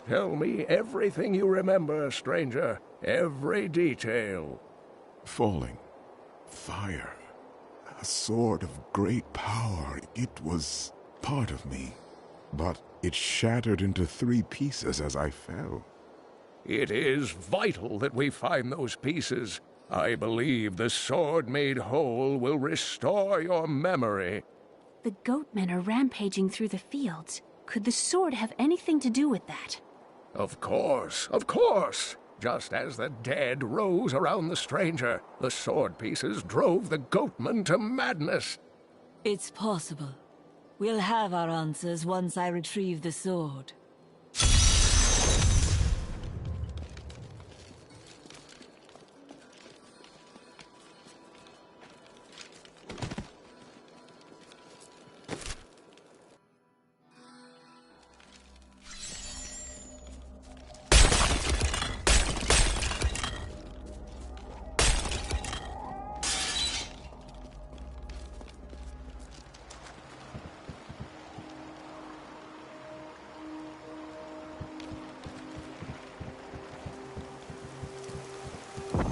Tell me everything you remember, stranger. Every detail. Falling. Fire. A sword of great power. It was part of me. But it shattered into 3 pieces as I fell. It is vital that we find those pieces. I believe the sword made whole will restore your memory. The goatmen are rampaging through the fields. Could the sword have anything to do with that? Of course, of course. Just as the dead rose around the stranger, the sword pieces drove the goatmen to madness. It's possible. We'll have our answers once I retrieve the sword.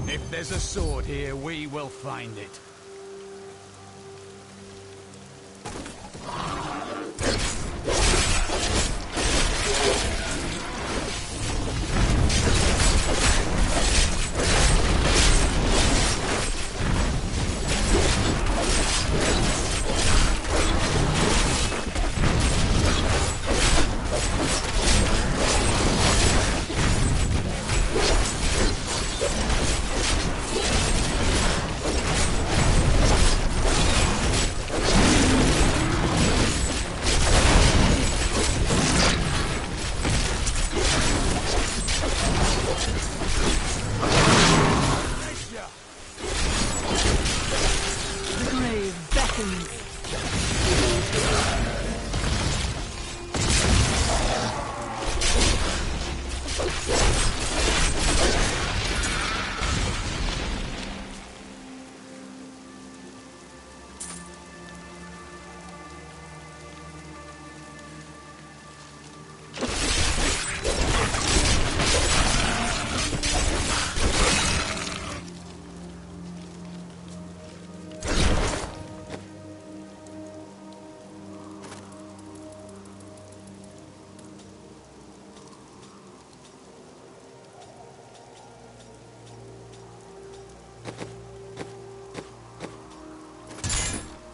If there's a sword here, we will find it.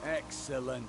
Excellent.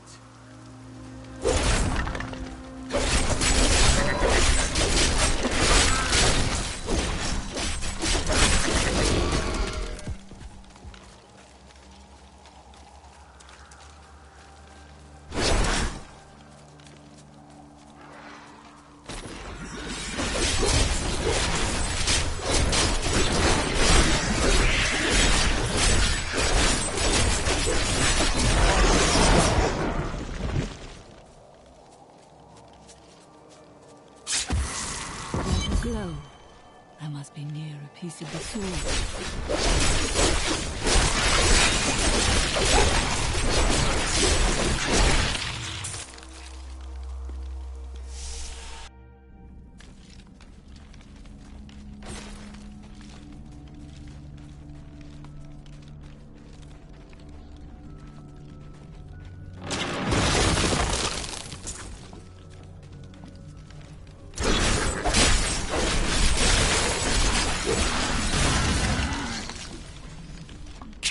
Glow. I must be near a piece of the sword.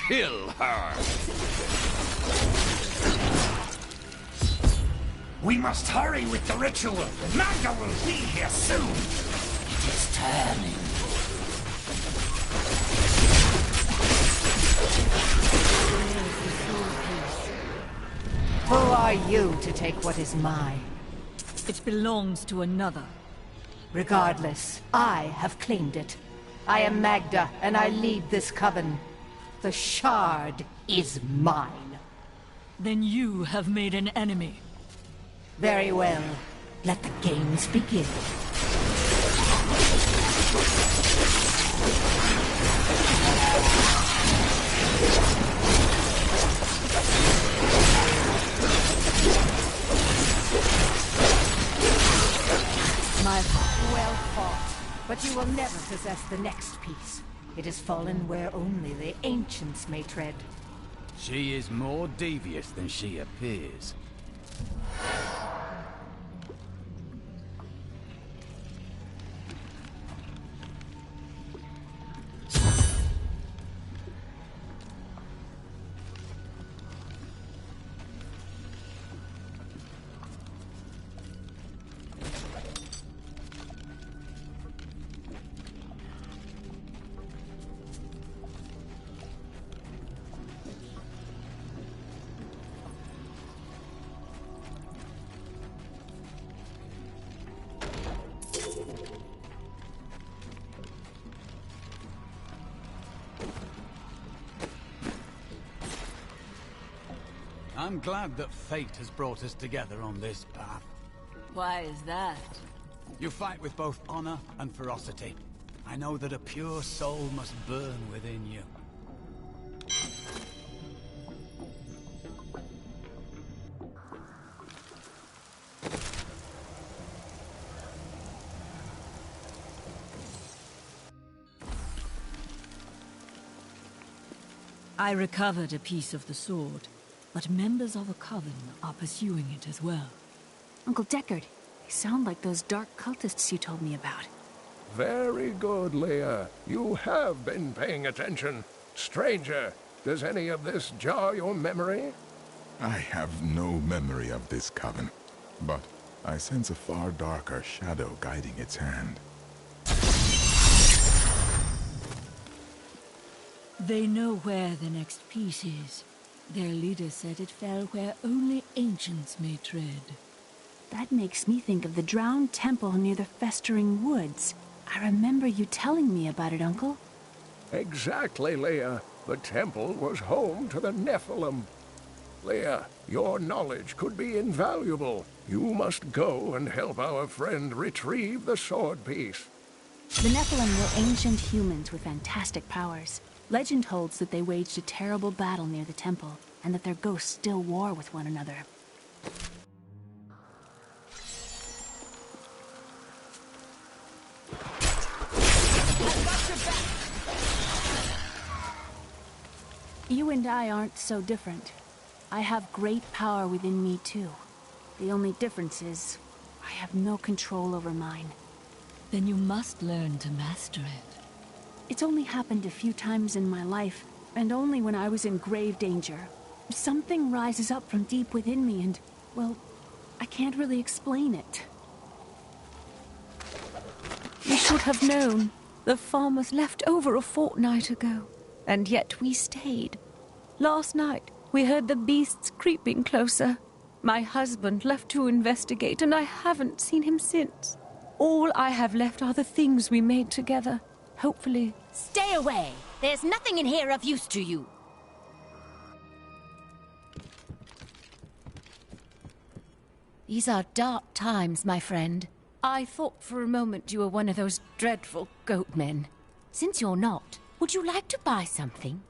Kill her! We must hurry with the ritual. Magda will be here soon. It is turning. Who are you to take what is mine? It belongs to another. Regardless, I have claimed it. I am Magda, and I lead this coven. The shard is mine. Then you have made an enemy. Very well. Let the games begin. My Well fought, but you will never possess the next piece. It has fallen where only the ancients may tread. She is more devious than she appears. I'm glad that fate has brought us together on this path. Why is that? You fight with both honor and ferocity. I know that a pure soul must burn within you. I recovered a piece of the sword, but members of a coven are pursuing it as well. Uncle Deckard, they sound like those dark cultists you told me about. Very good, Leah. You have been paying attention. Stranger, does any of this jar your memory? I have no memory of this coven, but I sense a far darker shadow guiding its hand. They know where the next piece is. Their leader said it fell where only ancients may tread. That makes me think of the drowned temple near the festering woods. I remember you telling me about it, Uncle. Exactly, Leah. The temple was home to the Nephilim. Leah, your knowledge could be invaluable. You must go and help our friend retrieve the sword piece. The Nephilim were ancient humans with fantastic powers. Legend holds that they waged a terrible battle near the temple, and that their ghosts still war with one another. You and I aren't so different. I have great power within me, too. The only difference is, I have no control over mine. Then you must learn to master it. It's only happened a few times in my life, and only when I was in grave danger. Something rises up from deep within me and, well, I can't really explain it. We should have known. The farm was left over a fortnight ago, and yet we stayed. Last night, we heard the beasts creeping closer. My husband left to investigate, and I haven't seen him since. All I have left are the things we made together. Hopefully... Stay away! There's nothing in here of use to you. These are dark times, my friend. I thought for a moment you were one of those dreadful goat men. Since you're not, would you like to buy something?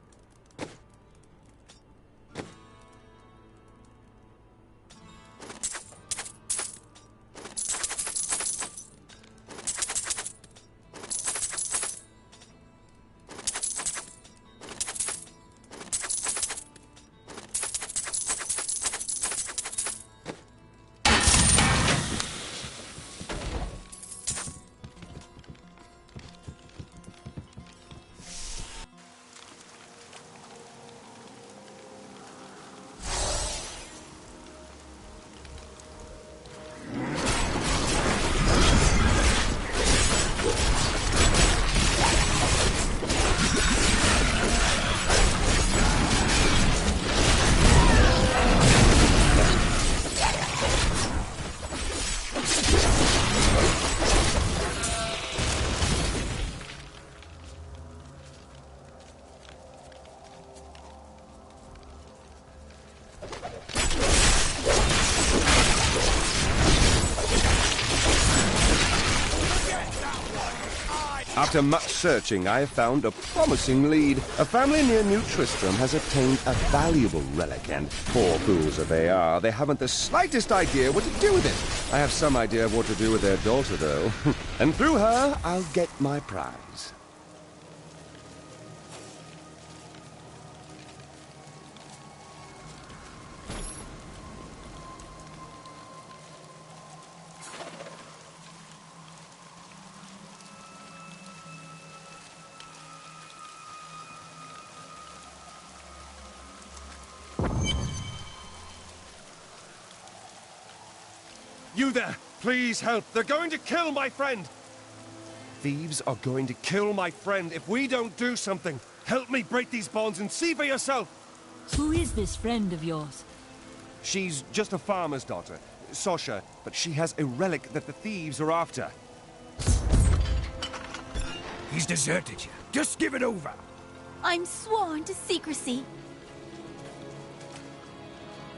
After much searching, I have found a promising lead. A family near New Tristram has obtained a valuable relic, and poor fools as they are, they haven't the slightest idea what to do with it. I have some idea of what to do with their daughter, though. And through her, I'll get my prize. You there! Please help! They're going to kill my friend! Thieves are going to kill my friend if we don't do something! Help me break these bonds and see for yourself! Who is this friend of yours? She's just a farmer's daughter, Sasha, but she has a relic that the thieves are after. He's deserted you. Just give it over. I'm sworn to secrecy.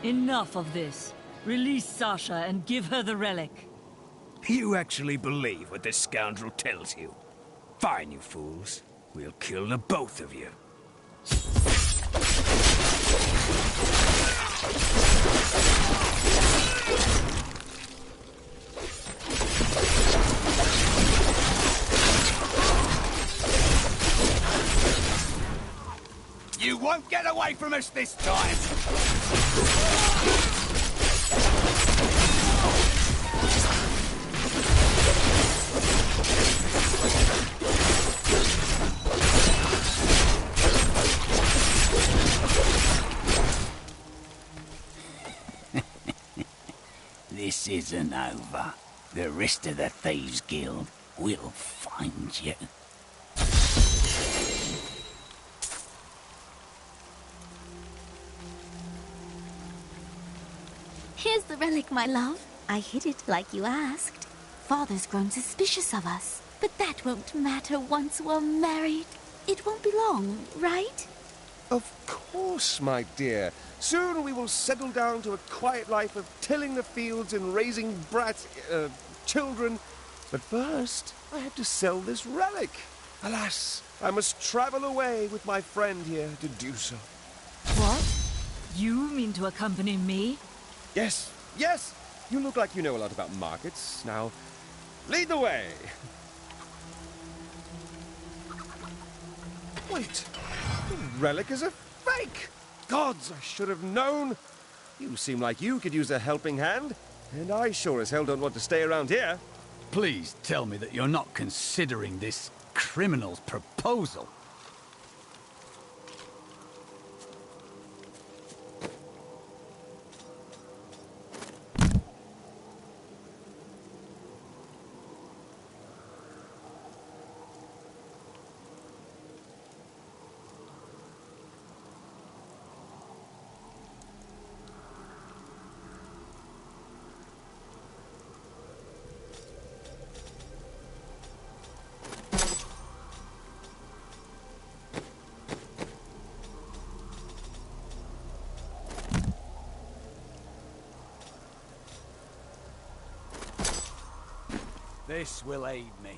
Enough of this. Release Sasha and give her the relic. You actually believe what this scoundrel tells you? Fine, you fools. We'll kill the both of you. You won't get away from us this time! This isn't over. The rest of the Thieves' Guild will find you. Here's the relic, my love. I hid it like you asked. Father's grown suspicious of us, but that won't matter once we're married. It won't be long, right? Of course, my dear. Soon we will settle down to a quiet life of tilling the fields and raising children. But first, I have to sell this relic. Alas, I must travel away with my friend here to do so. What? You mean to accompany me? Yes, yes! You look like you know a lot about markets. Now, lead the way! Wait! The relic is a fake! Gods, I should have known! You seem like you could use a helping hand, and I sure as hell don't want to stay around here. Please tell me that you're not considering this criminal's proposal. This will aid me.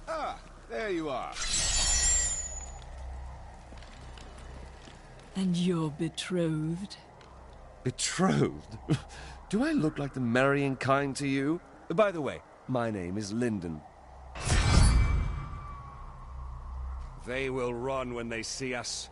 Ah, there you are. And you're betrothed? Betrothed? Do I look like the marrying kind to you? By the way, my name is Lyndon. They will run when they see us.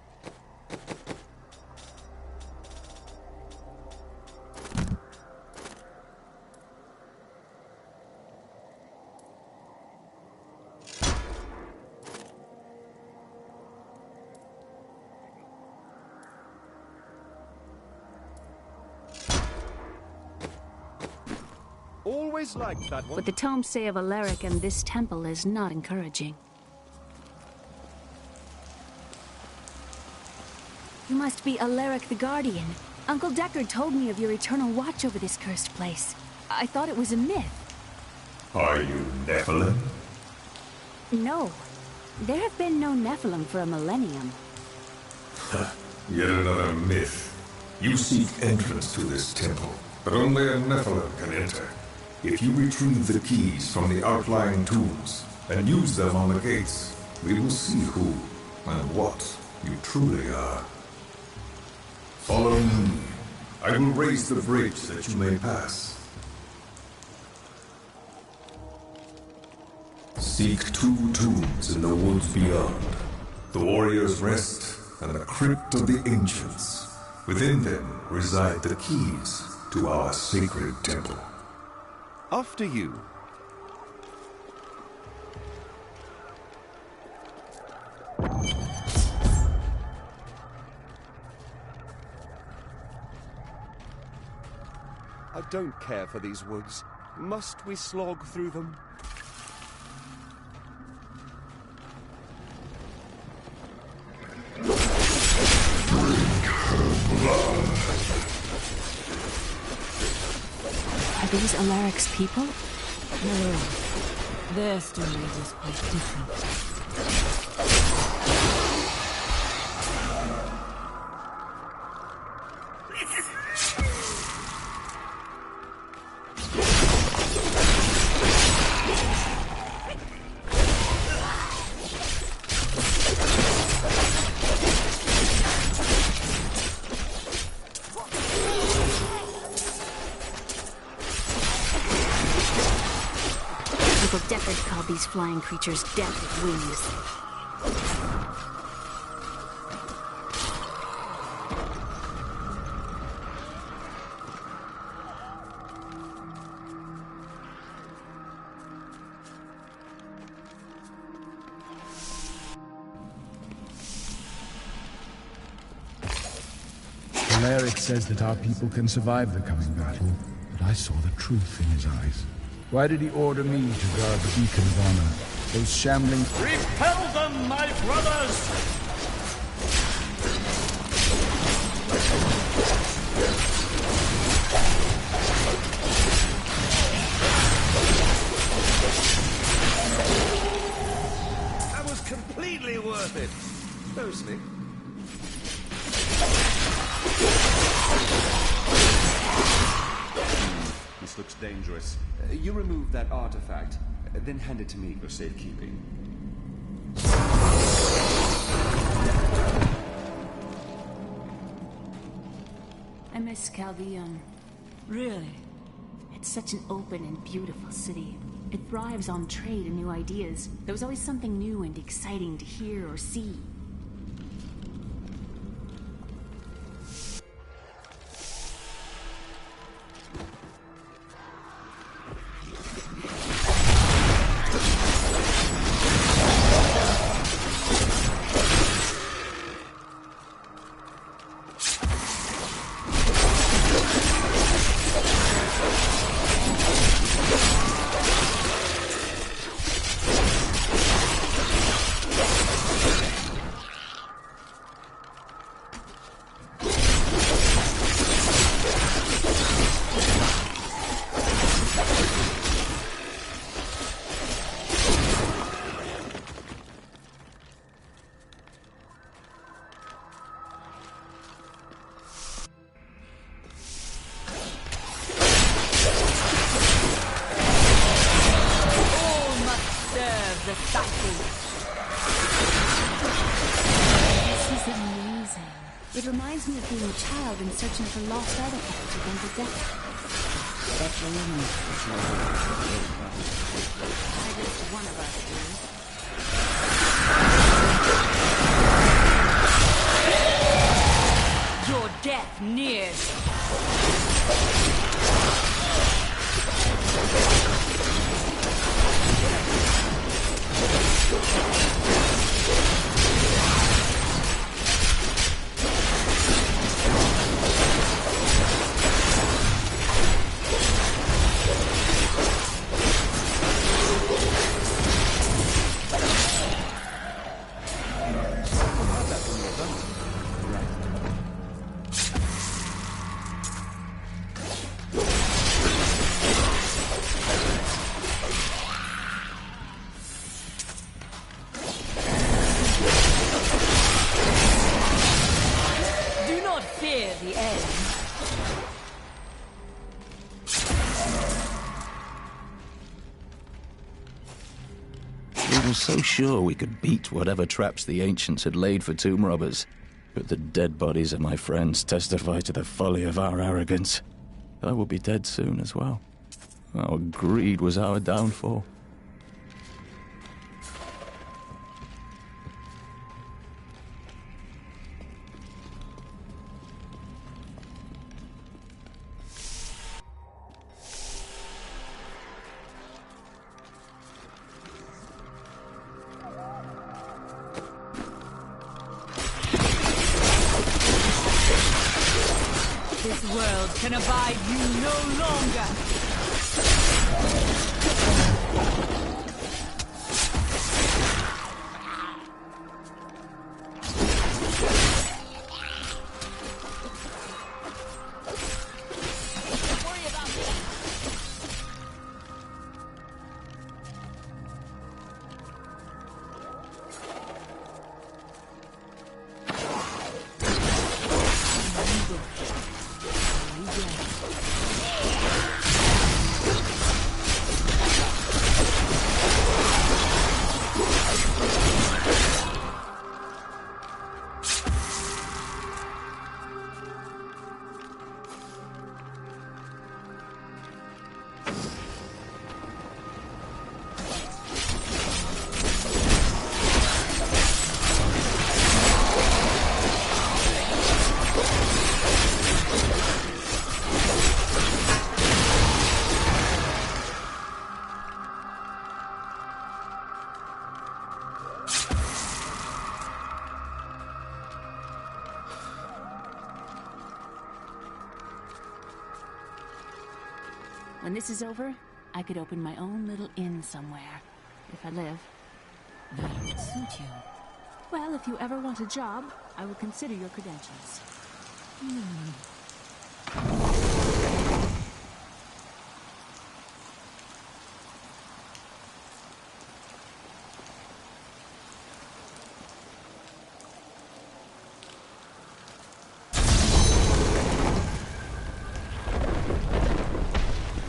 Always liked that one. What the tomes say of Alaric and this temple is not encouraging. You must be Alaric the Guardian. Uncle Deckard told me of your eternal watch over this cursed place. I thought it was a myth. Are you Nephilim? No. There have been no Nephilim for a millennium. Yet another myth. You seek entrance to this temple, but only a Nephilim can enter. If you retrieve the keys from the outlying tombs and use them on the gates, we will see who and what you truly are. Follow me. I will raise the bridge that you may pass. Seek 2 tombs in the woods beyond. The warrior's rest and the crypt of the ancients. Within them reside the keys to our sacred temple. After you. I don't care for these woods. Must we slog through them? Are these Alaric's people? No. Their story was quite different. Uncle Deckard called these flying creatures death with wings. Alaric says that our people can survive the coming battle, but I saw the truth in his eyes. Why did he order me to guard the beacon of honor? Those shambling... Repel them, my brothers! That was completely worth it. Mostly. This looks dangerous. You remove that artifact, then hand it to me for safekeeping. I miss Caldeon. Really? It's such an open and beautiful city. It thrives on trade and new ideas. There was always something new and exciting to hear or see. It reminds me of being a child and searching for lost artifacts with Uncle Deckard. I guess one of us do. Your death nears. I was so sure we could beat whatever traps the ancients had laid for tomb robbers. But the dead bodies of my friends testify to the folly of our arrogance. I will be dead soon as well. Our greed was our downfall. This world can abide you no longer! When this is over, I could open my own little inn somewhere, if I live. That would suit you. Well, if you ever want a job, I will consider your credentials.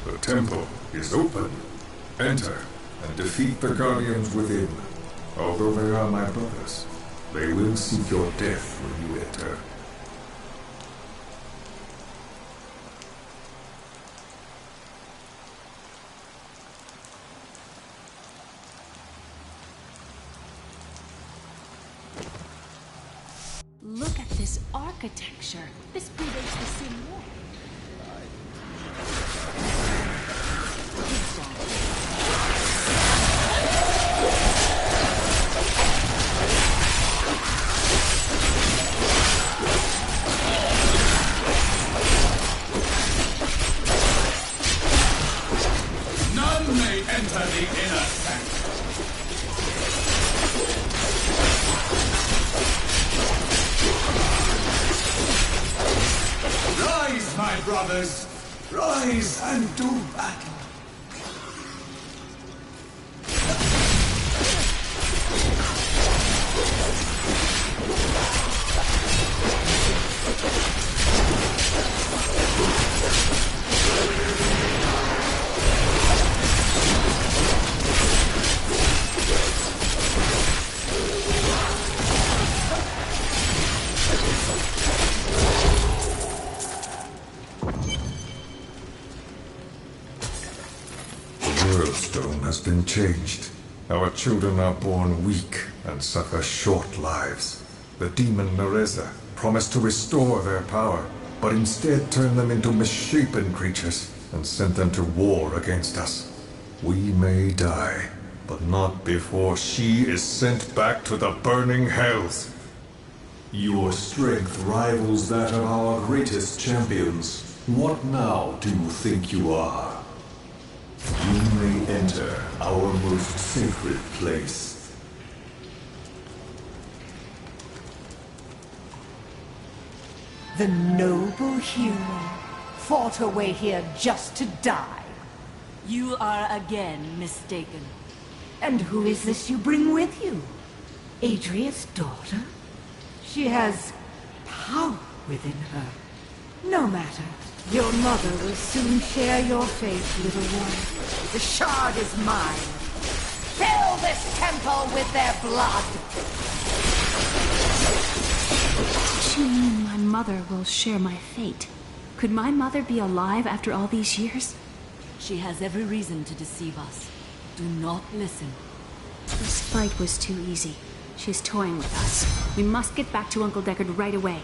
The temple is open. Enter and defeat the guardians within. Although they are my brothers, they will seek your death when you enter. Look at this architecture. This predates the city wall. None may enter the inner sanctum. Rise, my brothers! Rise and do battle! Stone has been changed. Our children are born weak and suffer short lives. The demon Nereza promised to restore their power, but instead turned them into misshapen creatures and sent them to war against us. We may die, but not before she is sent back to the burning hells. Your strength rivals that of our greatest champions. What now do you think you are? You may enter our most sacred place. The noble hero fought her way here just to die. You are again mistaken. And who is this you bring with you? Adria's daughter? She has power within her. No matter. Your mother will soon share your fate, little one. The shard is mine. Fell this temple with their blood! Does she mean my mother will share my fate? Could my mother be alive after all these years? She has every reason to deceive us. Do not listen. This fight was too easy. She's toying with us. We must get back to Uncle Deckard right away.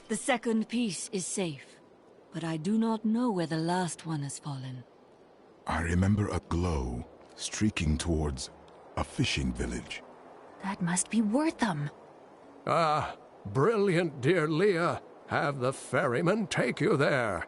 The second piece is safe, but I do not know where the last one has fallen. I remember a glow streaking towards a fishing village. That must be Wortham. Ah, brilliant, dear Leah. Have the ferryman take you there.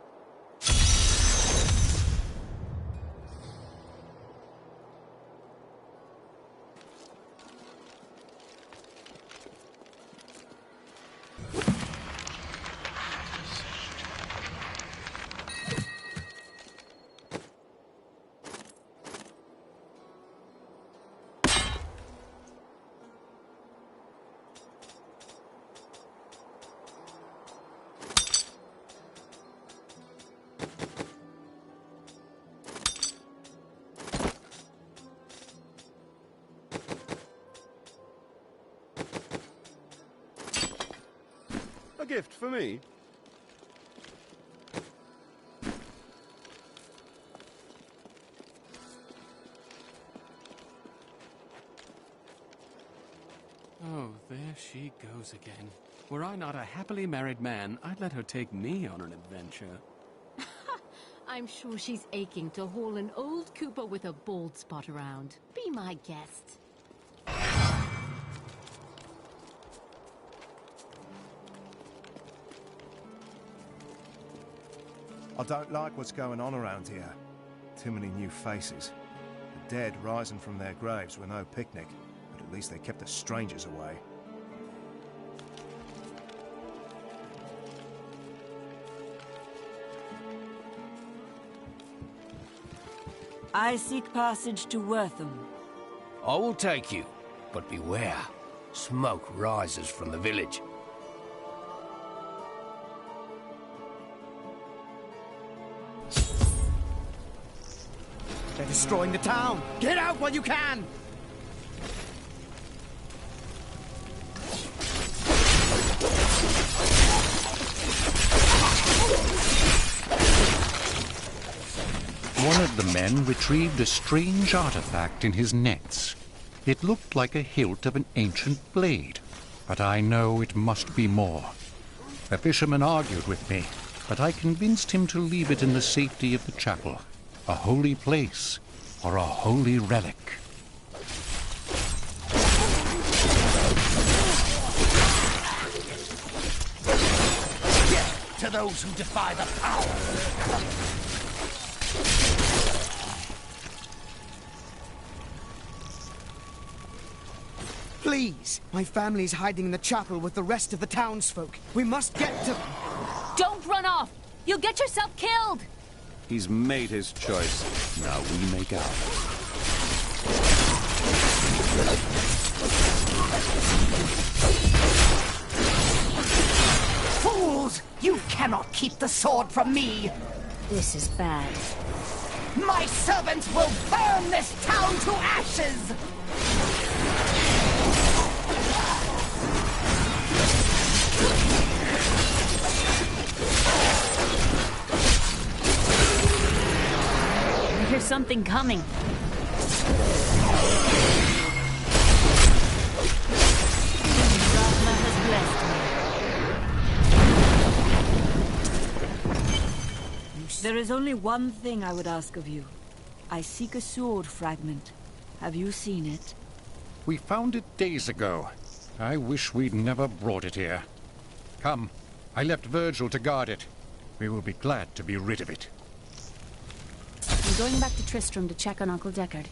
A gift for me? Oh, there she goes again. Were I not a happily married man, I'd let her take me on an adventure. I'm sure she's aching to haul an old Cooper with a bald spot around. Be my guest. I don't like what's going on around here. Too many new faces. The dead rising from their graves were no picnic, but at least they kept the strangers away. I seek passage to Wortham. I will take you, but beware. Smoke rises from the village. They're destroying the town! Get out while you can! One of the men retrieved a strange artifact in his nets. It looked like a hilt of an ancient blade, but I know it must be more. The fisherman argued with me, but I convinced him to leave it in the safety of the chapel, a holy place or a holy relic. To those who defy the power! Please! My family's hiding in the chapel with the rest of the townsfolk. We must get to... Don't run off! You'll get yourself killed! He's made his choice. Now we make ours. Fools! You cannot keep the sword from me! This is bad. My servants will burn this town to ashes! I hear something coming. There is only one thing I would ask of you. I seek a sword fragment. Have you seen it? We found it days ago. I wish we'd never brought it here. Come, I left Virgil to guard it. We will be glad to be rid of it. I'm going back to Tristram to check on Uncle Deckard.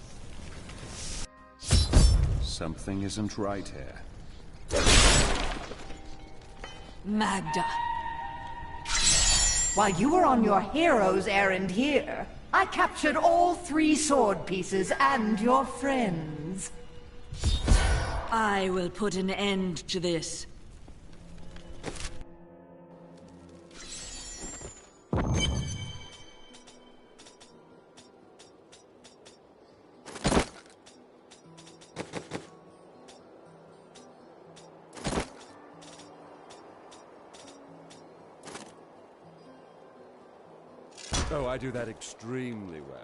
Something isn't right here. Magda. While you were on your hero's errand here, I captured all 3 sword pieces and your friends. I will put an end to this. Oh, I do that extremely well.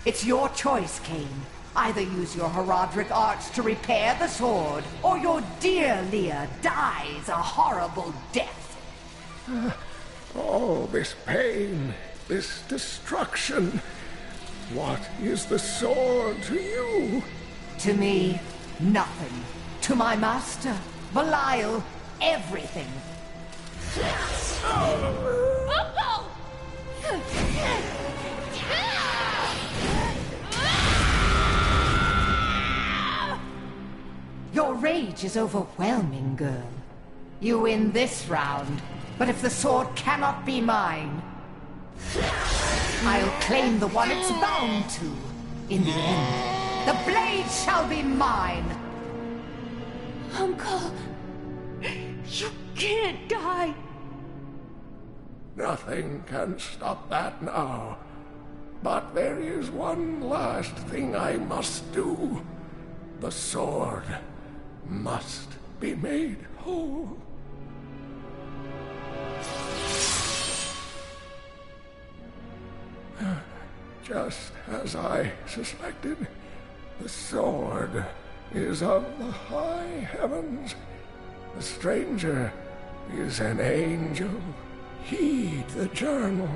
It's your choice, Cain. Either use your Herodric arts to repair the sword, or your dear Leah dies a horrible death. All this pain, this destruction. What is the sword to you? To me, nothing. To my master, Belial, everything. Your rage is overwhelming, girl. You win this round, but if the sword cannot be mine, I'll claim the one it's bound to. In the end, the blade shall be mine. Uncle, you can't die. Nothing can stop that now. But there is one last thing I must do. The sword must be made whole. Just as I suspected, the sword is of the high heavens. The stranger is an angel. Heed the journal.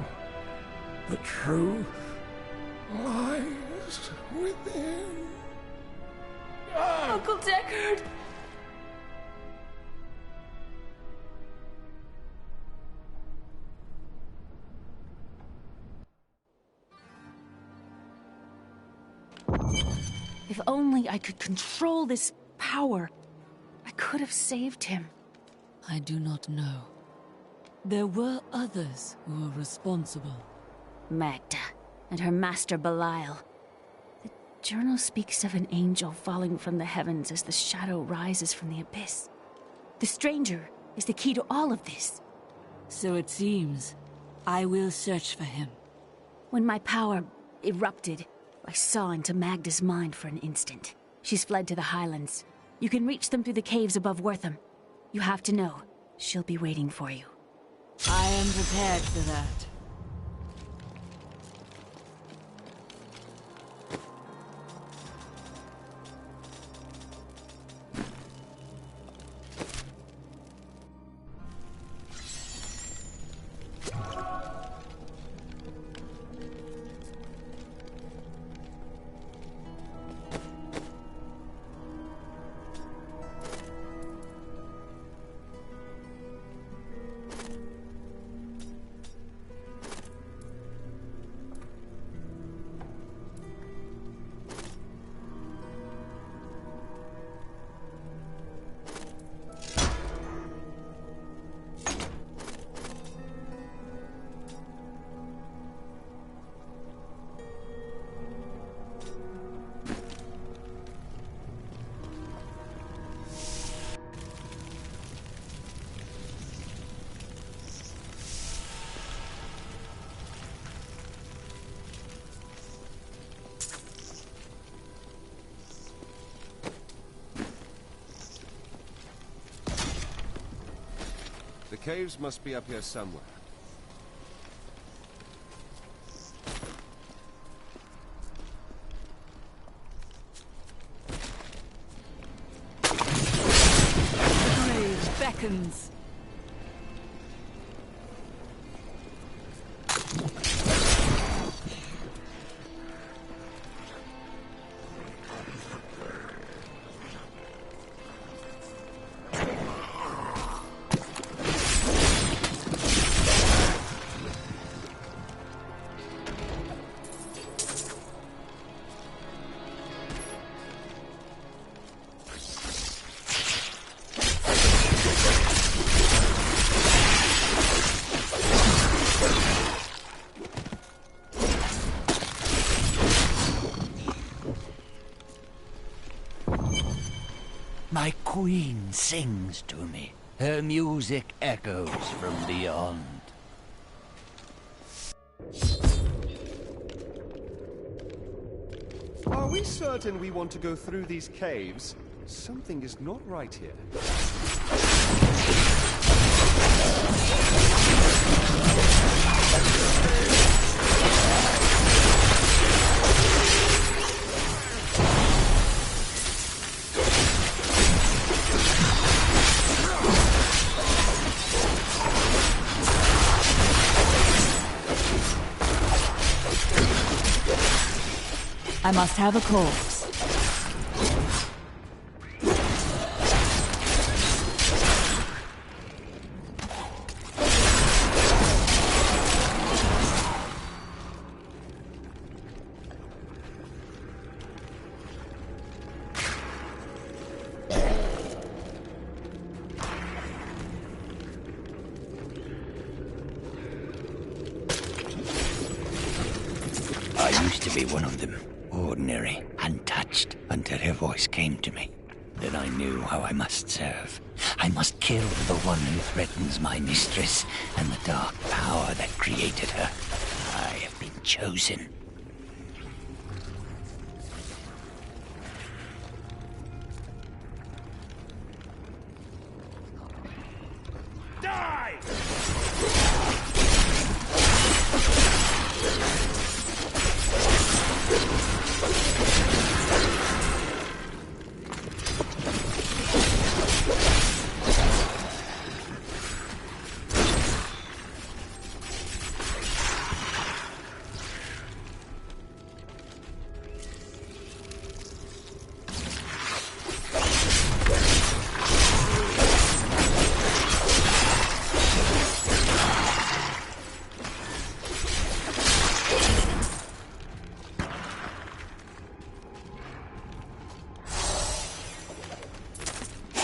The truth lies within. Uncle Deckard! If only I could control this power, I could have saved him. I do not know. There were others who were responsible. Magda and her master Belial. The journal speaks of an angel falling from the heavens as the shadow rises from the abyss. The stranger is the key to all of this. So it seems. I will search for him. When my power erupted, I saw into Magda's mind for an instant. She's fled to the highlands. You can reach them through the caves above Wortham. You have to know, she'll be waiting for you. I am prepared for that. The caves must be up here somewhere. The grave beckons. My queen sings to me. Her music echoes from beyond. Are we certain we want to go through these caves? Something is not right here. I must have a corpse. I used to be one of them, ordinary, untouched, until her voice came to me. Then I knew how I must serve. I must kill the one who threatens my mistress and the dark power that created her. I have been chosen. Die!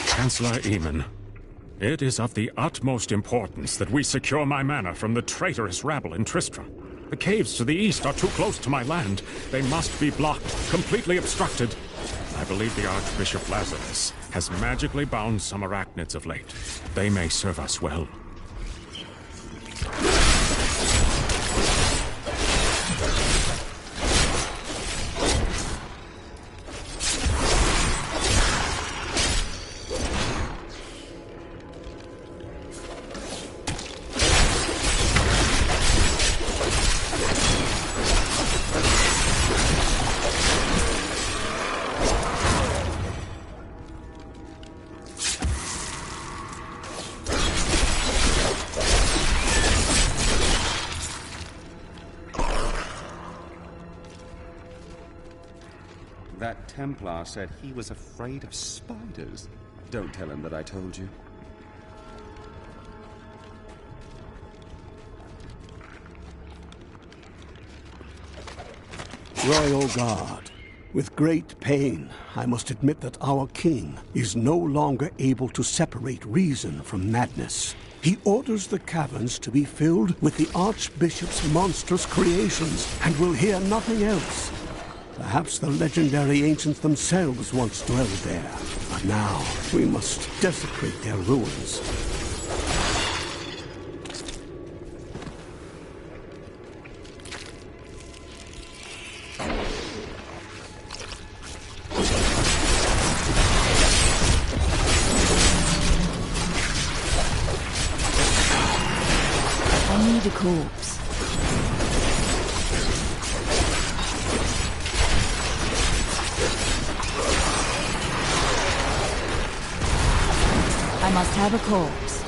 Chancellor Eamon, it is of the utmost importance that we secure my manor from the traitorous rabble in Tristram. The caves to the east are too close to my land. They must be blocked, completely obstructed. I believe the Archbishop Lazarus has magically bound some arachnids of late. They may serve us well. That Templar said he was afraid of spiders. Don't tell him that I told you. Royal Guard, with great pain, I must admit that our king is no longer able to separate reason from madness. He orders the caverns to be filled with the Archbishop's monstrous creations, and will hear nothing else. Perhaps the legendary ancients themselves once dwelled there, but now we must desecrate their ruins. I need a corpse. I must have a corpse.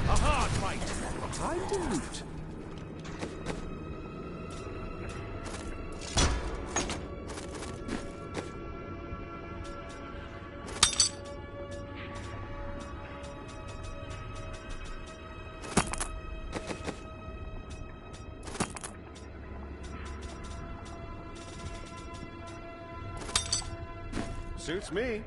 A hard fight. I didn't. Suits me.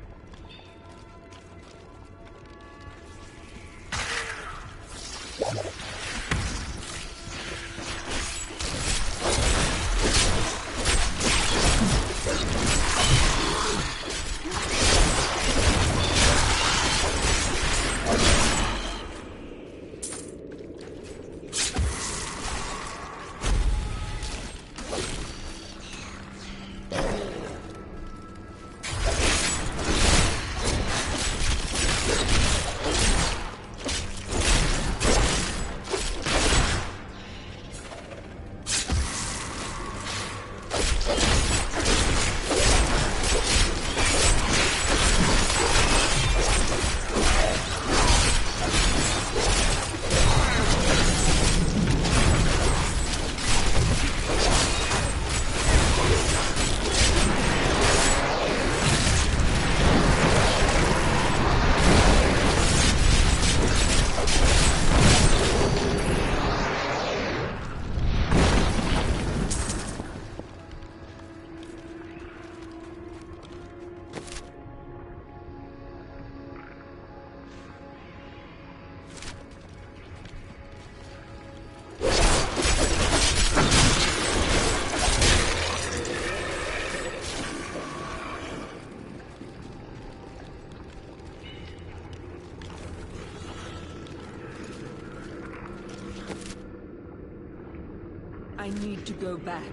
I need to go back.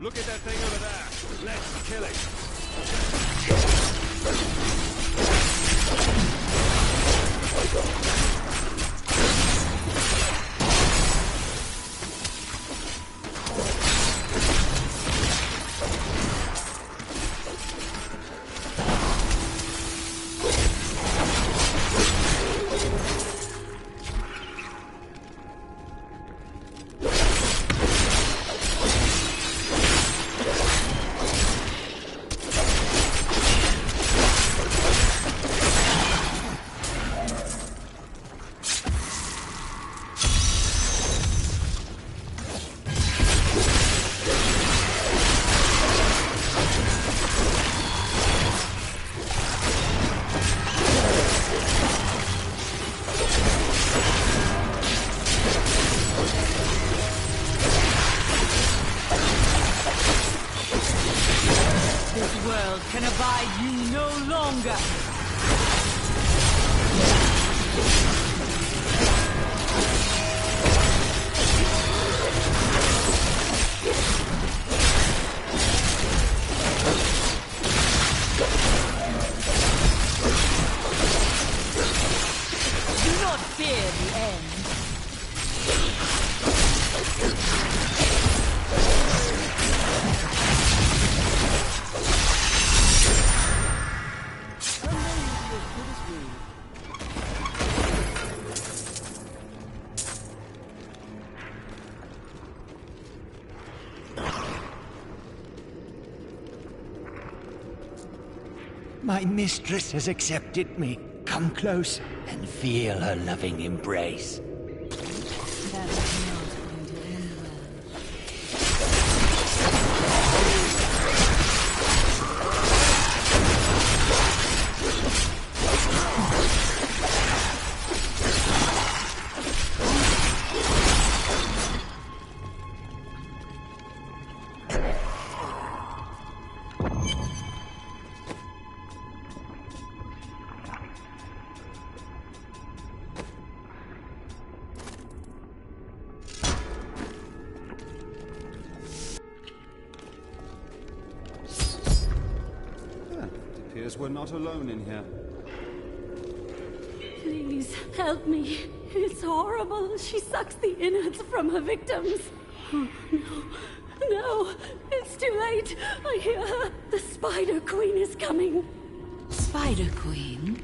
Look at that thing over there. Let's kill This world can abide you no longer! Do not fear the end. My mistress has accepted me. Come close and feel her loving embrace. That is not going to end well. It appears we're not alone in here. Please, help me. It's horrible. She sucks the innards from her victims. Oh, no. No. It's too late. I hear her. The Spider Queen is coming. Spider Queen?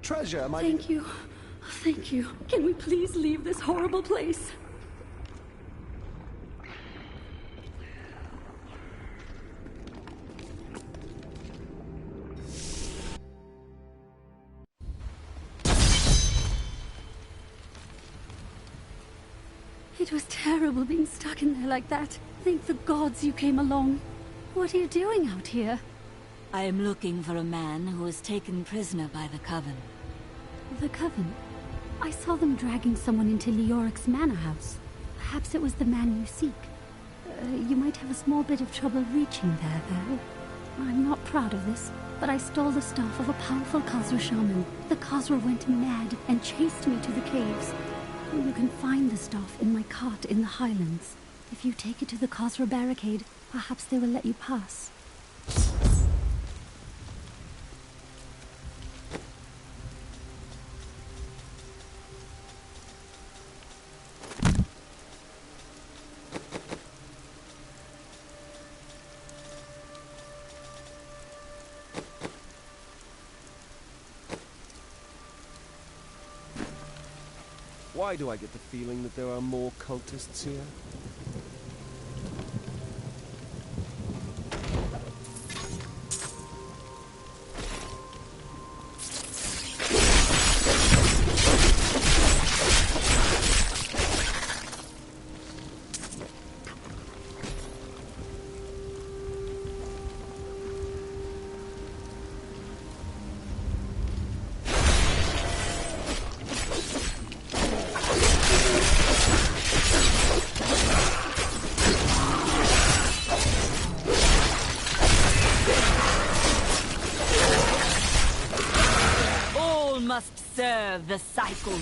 Treasure, my... Thank you. Thank you. Can we please leave this horrible place? It was terrible being stuck in there like that. Thank the gods you came along. What are you doing out here? I am looking for a man who was taken prisoner by the Coven. The Coven? I saw them dragging someone into Leoric's manor house. Perhaps it was the man you seek. You might have a small bit of trouble reaching there, though. I'm not proud of this, but I stole the staff of a powerful Khazra shaman. The Khazra went mad and chased me to the caves. You can find the staff in my cart in the highlands. If you take it to the Khazra barricade, perhaps they will let you pass. Why do I get the feeling that there are more cultists here? Must serve the cycle.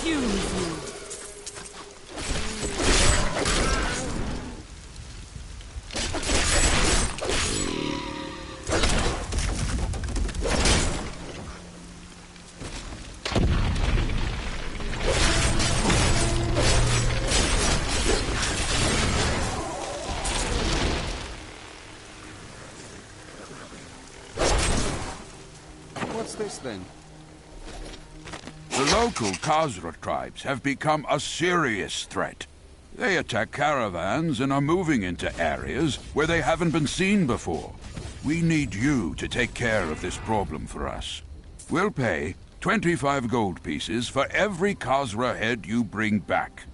consumes you. What's this, then? The local Khazra tribes have become a serious threat. They attack caravans and are moving into areas where they haven't been seen before. We need you to take care of this problem for us. We'll pay 25 gold pieces for every Khazra head you bring back.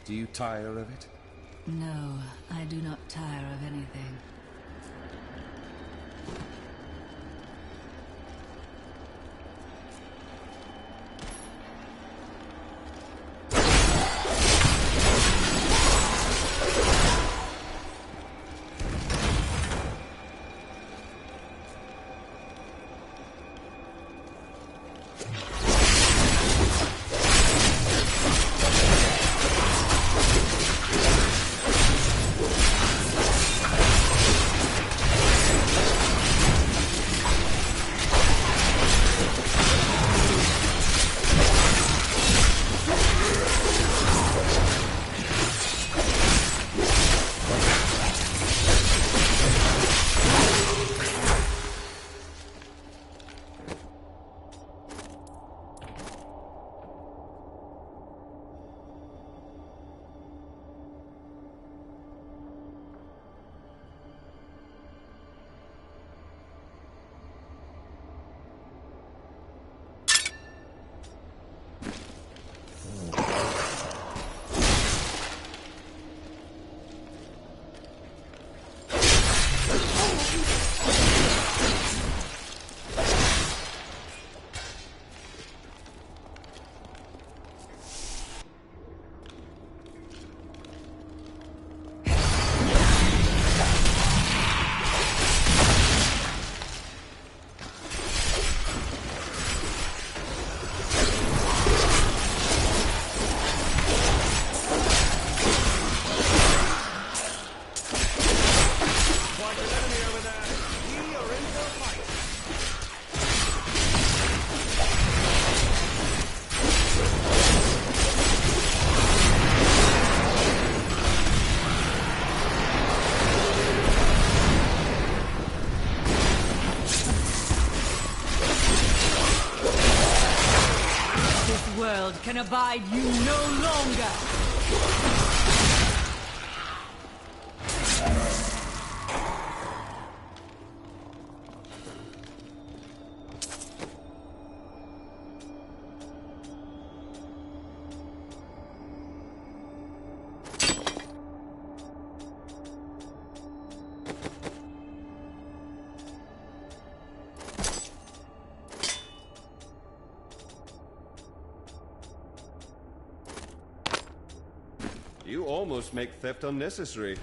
Do you tire of it? No, I do not tire of anything. can abide you no longer! You almost make theft unnecessary.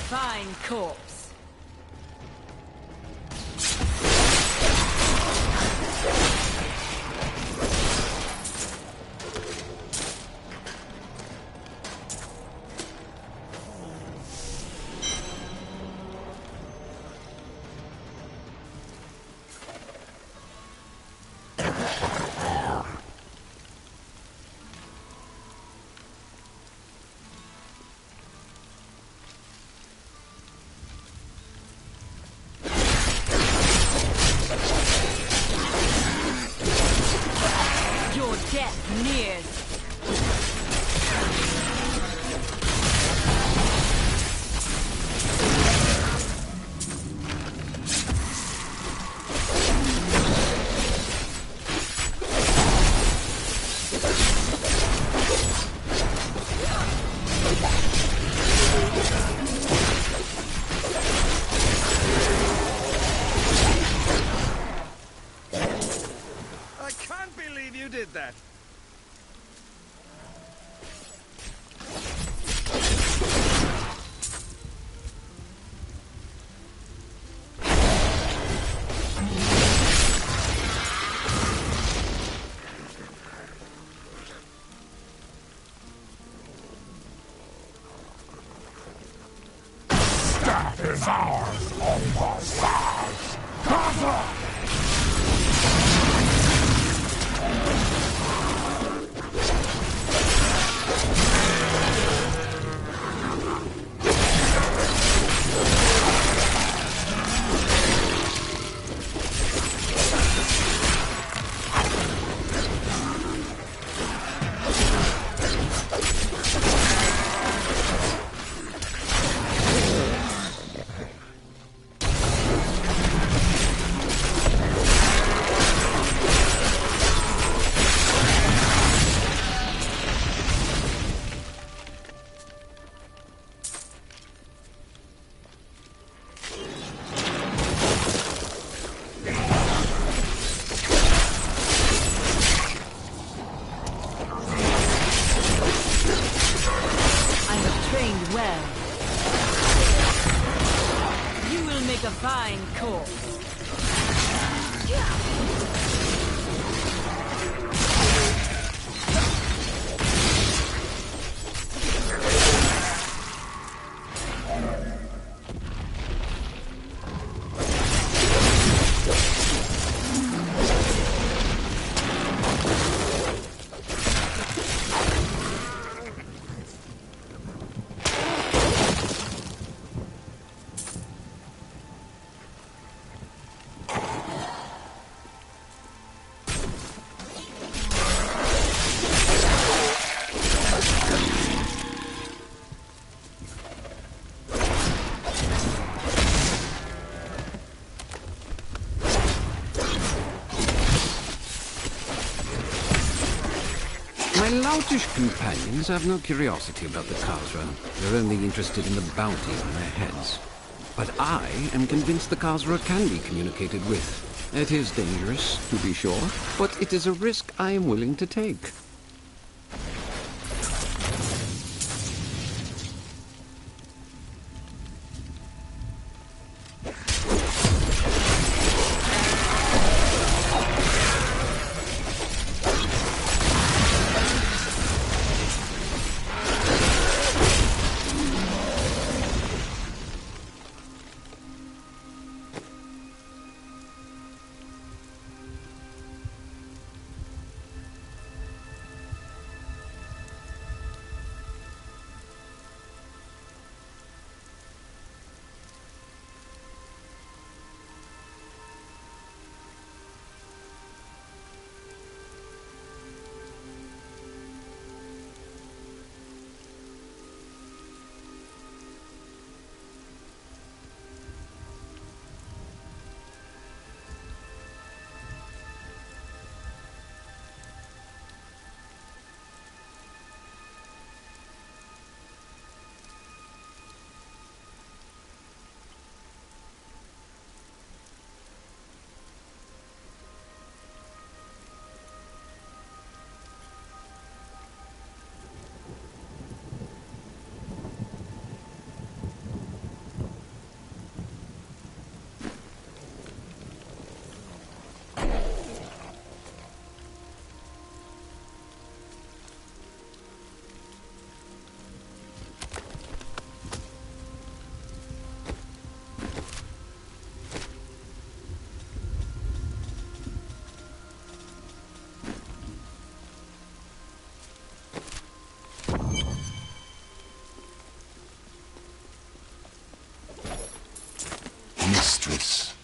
Fine corpse. Death nears. I can't believe you did that. That is ours on the side. Cover! Well, you will make a fine corpse. My loutish companions have no curiosity about the Khazra. They're only interested in the bounty on their heads. But I am convinced the Khazra can be communicated with. It is dangerous, to be sure, but it is a risk I am willing to take.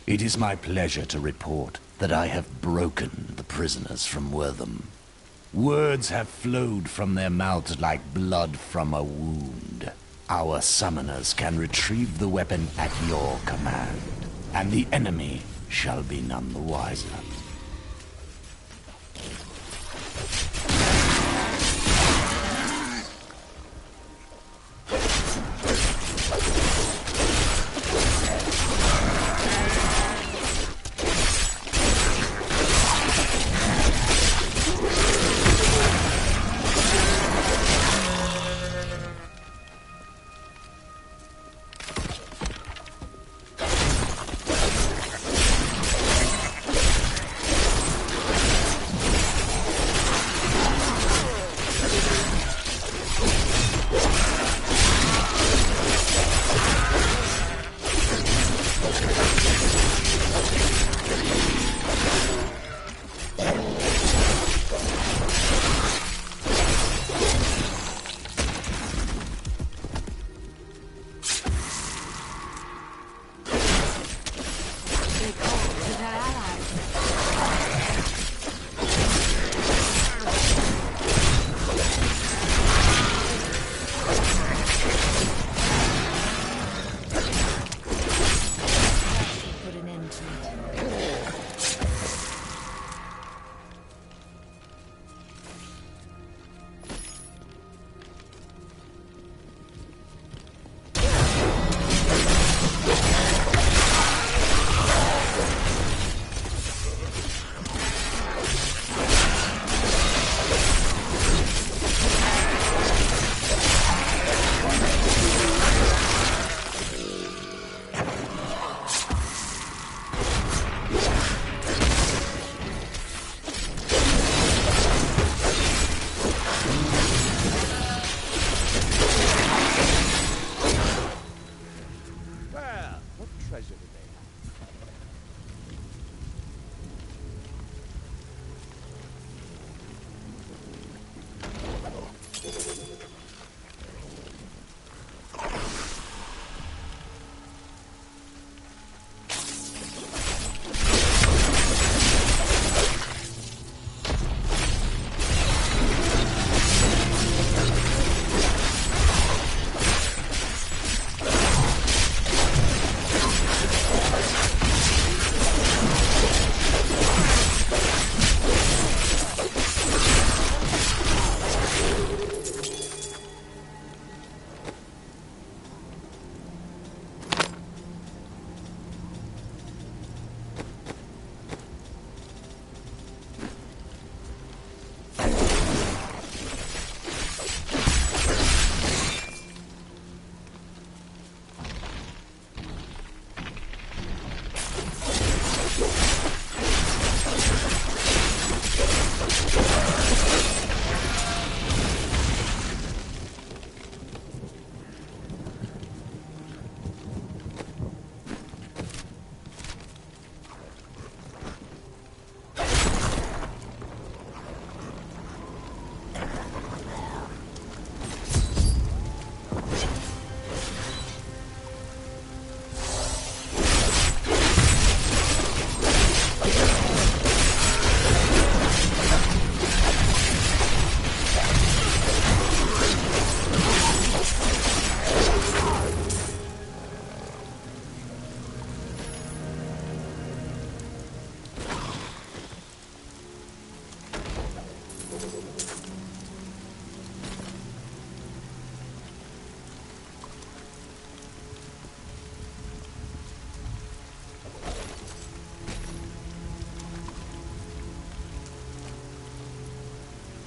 It is my pleasure to report that I have broken the prisoners from Wortham. Words have flowed from their mouths like blood from a wound. Our summoners can retrieve the weapon at your command, and the enemy shall be none the wiser.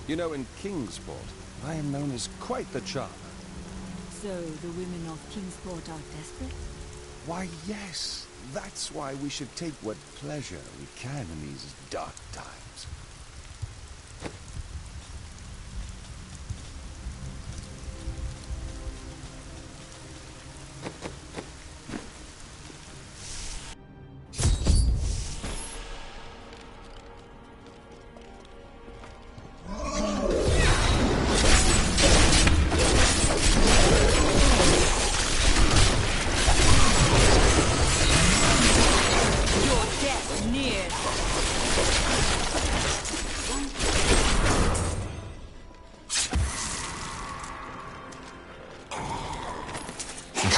You know, in Kingsport, I am known as quite the charmer. So, the women of Kingsport are desperate? Why, yes. That's why we should take what pleasure we can in these dark times.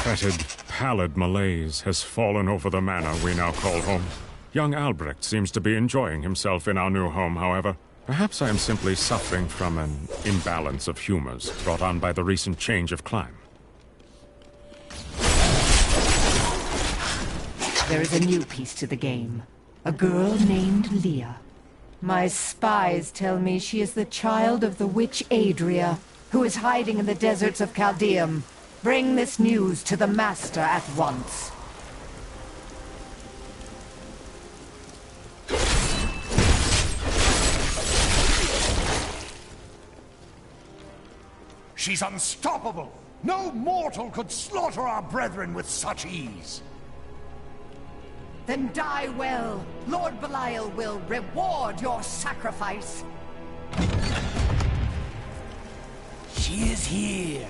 fetid, pallid malaise has fallen over the manor we now call home. Young Albrecht seems to be enjoying himself in our new home, however. Perhaps I am simply suffering from an imbalance of humors brought on by the recent change of climate. There is a new piece to the game. A girl named Leah. My spies tell me she is the child of the witch Adria, who is hiding in the deserts of Chaldeum. Bring this news to the Master at once. She's unstoppable! No mortal could slaughter our brethren with such ease! Then die well. Lord Belial will reward your sacrifice. She is here.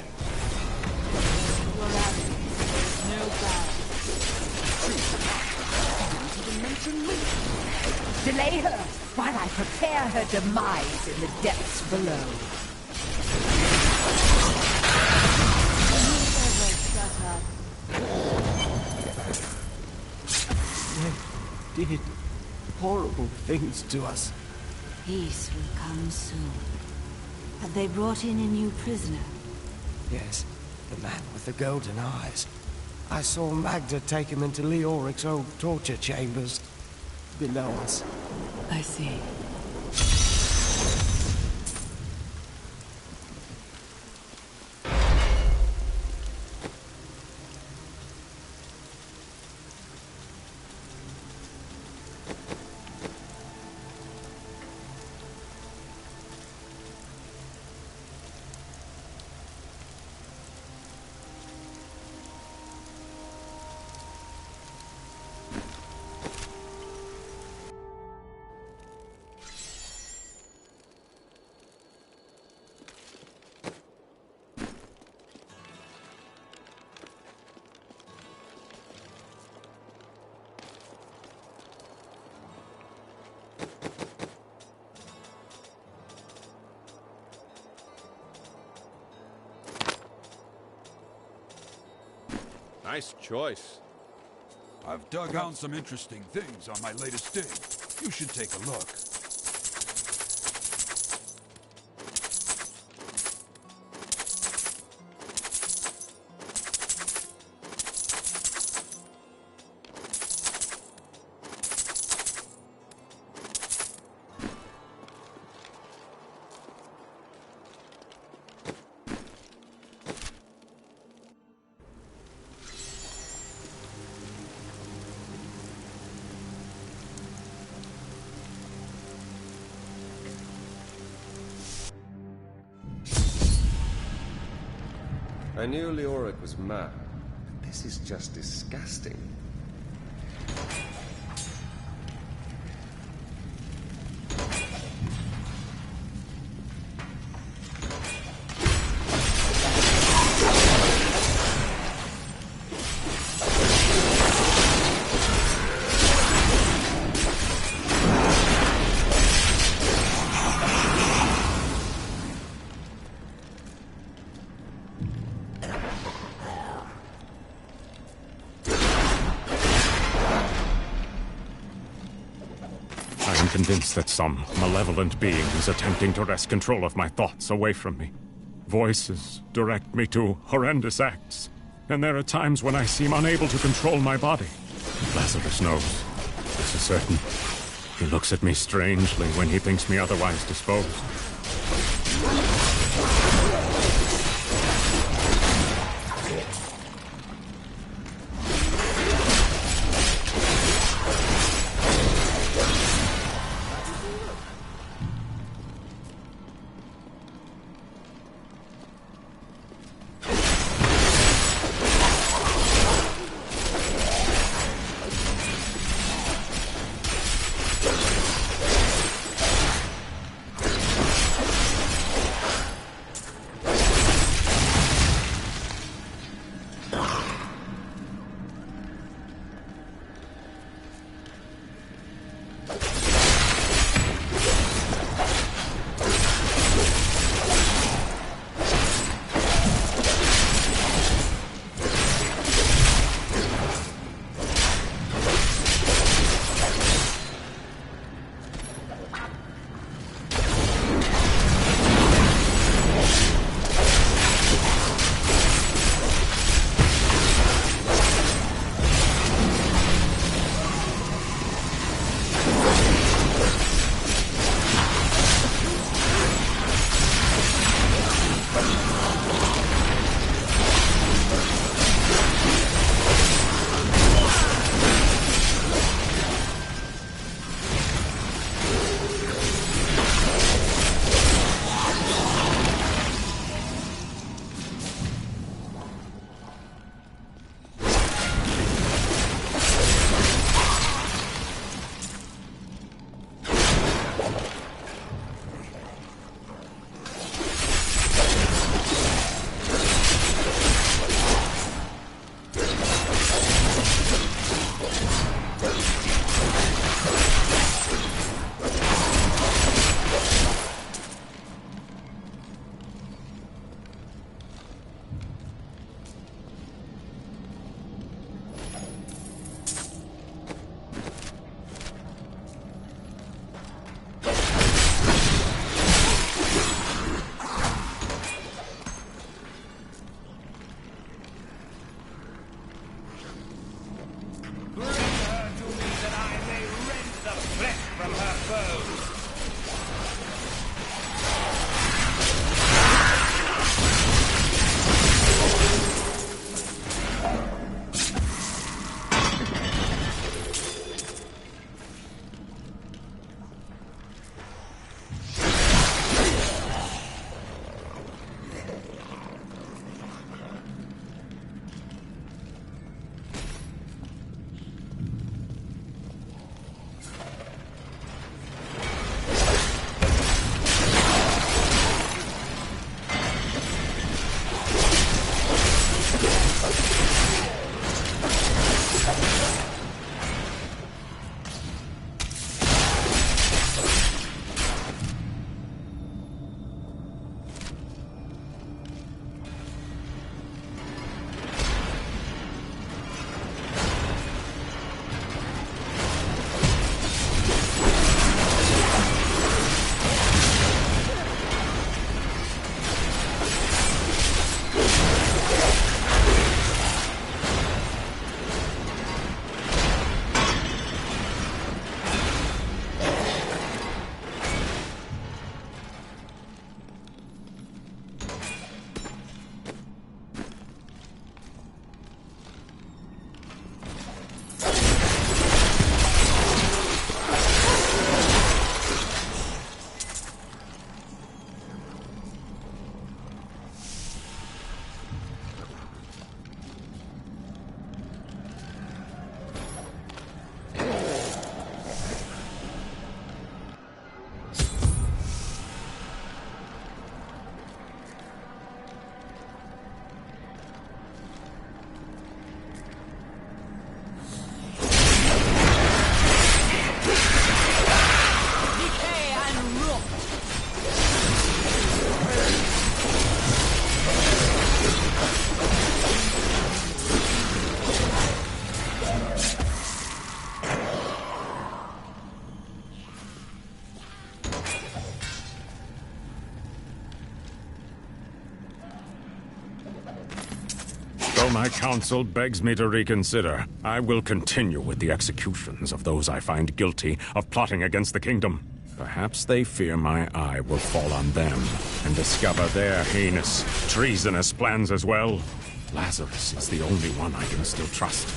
Your arrogance is no bad. Didn't even mention me. Delay her while I prepare her demise in the depths below. They did horrible things to us. Peace will come soon. Have they brought in a new prisoner? Yes, the man with the golden eyes. I saw Magda take him into Leoric's old torture chambers below us. I see. Nice choice. I've dug out some interesting things on my latest dig. You should take a look. I knew Leoric was mad. This is just disgusting. Convinced that some malevolent being is attempting to wrest control of my thoughts away from me. Voices direct me to horrendous acts, and there are times when I seem unable to control my body. Lazarus knows. This is certain. He looks at me strangely when he thinks me otherwise disposed. Though my council begs me to reconsider, I will continue with the executions of those I find guilty of plotting against the kingdom. Perhaps they fear my eye will fall on them and discover their heinous, treasonous plans as well. Lazarus is the only one I can still trust.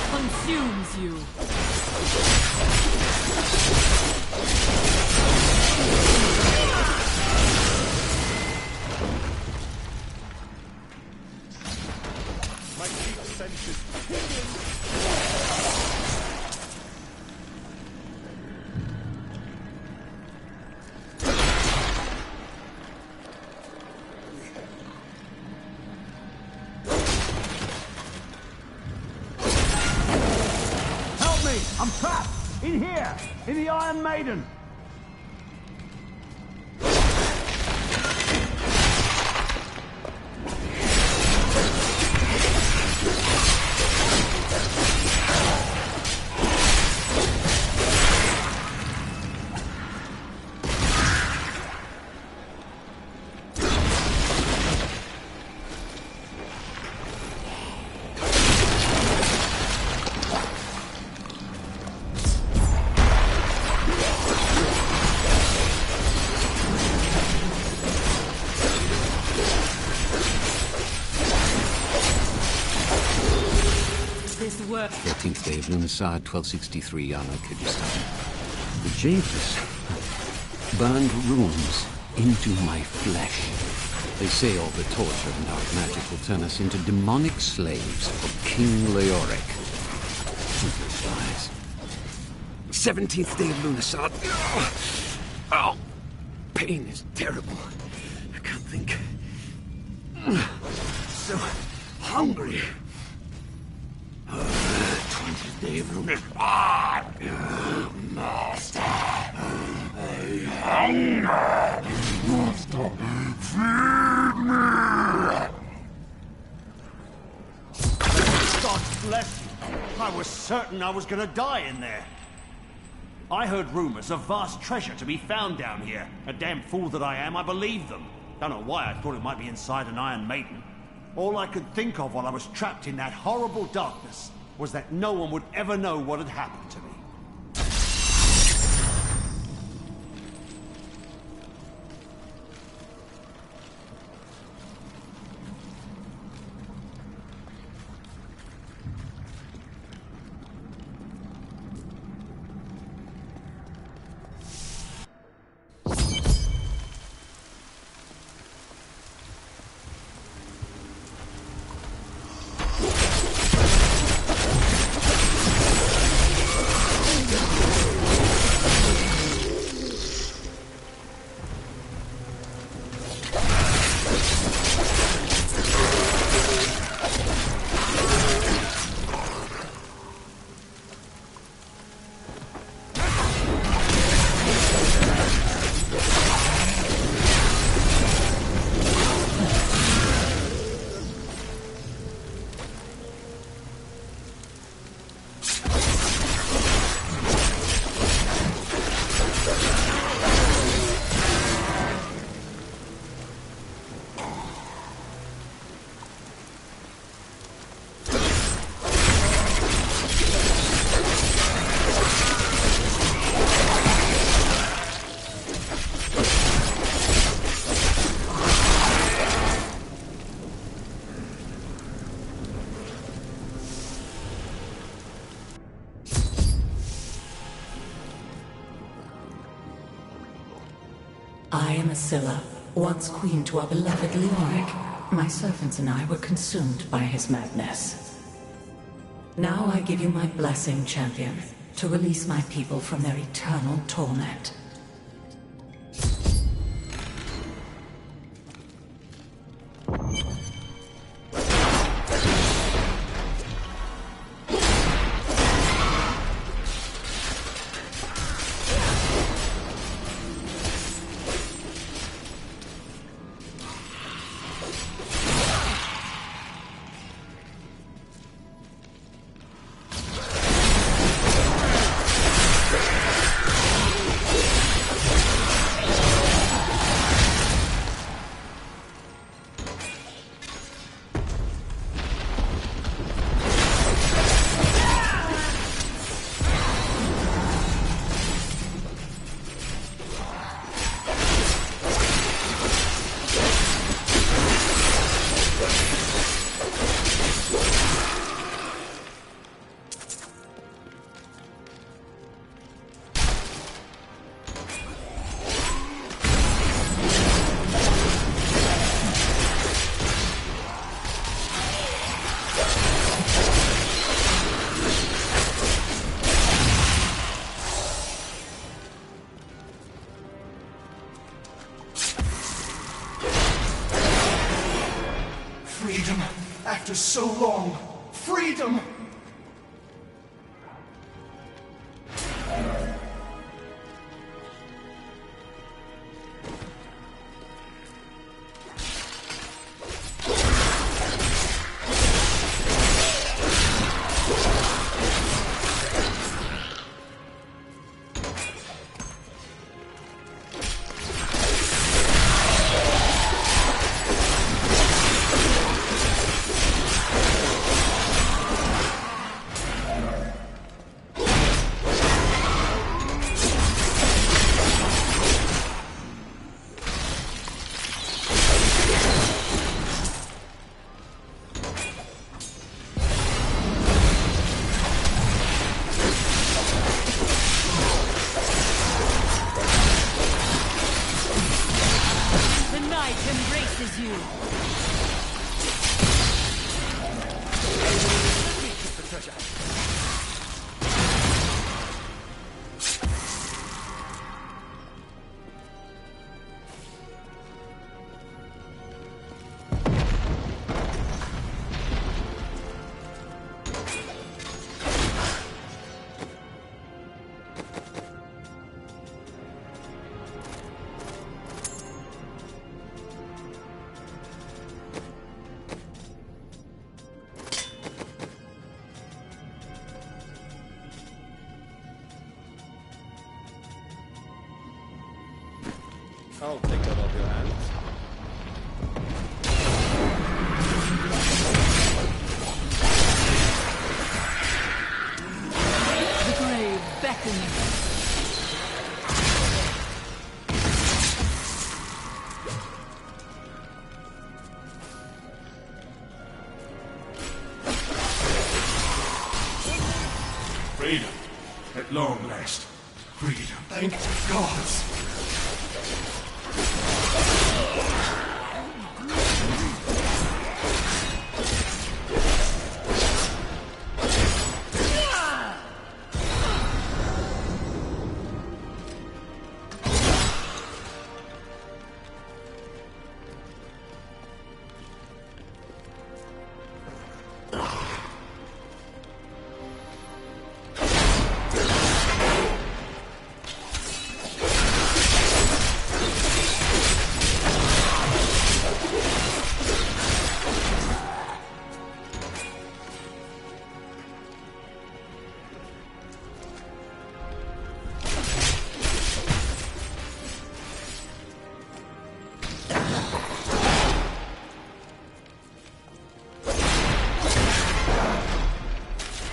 Consumes you. My deep senses tingling. I'm trapped! In here! In the Iron Maiden! This work. 13th day of Lunarsad, 1263, Yana, Kyrgyzstan. The Jaders burned runes into my flesh. They say all the torture and dark magic will turn us into demonic slaves of King Leoric. Lies. 17th day of Lunarsad. Oh, pain is terrible. I can't think. So hungry. 20th day of Lunarsad. Master, I hunger. Master, feed me. God bless you. I was certain I was gonna die in there. I heard rumors of vast treasure to be found down here. A damn fool that I am, I believed them. Don't know why I thought it might be inside an Iron Maiden. All I could think of while I was trapped in that horrible darkness was that no one would ever know what had happened to me. I am Asilla, once queen to our beloved Leoric. My servants and I were consumed by his madness. Now I give you my blessing, champion, to release my people from their eternal torment. so long. Freedom! I'll take that off your hands. The grave beckons. Freedom. At long last. Freedom. Thank the gods.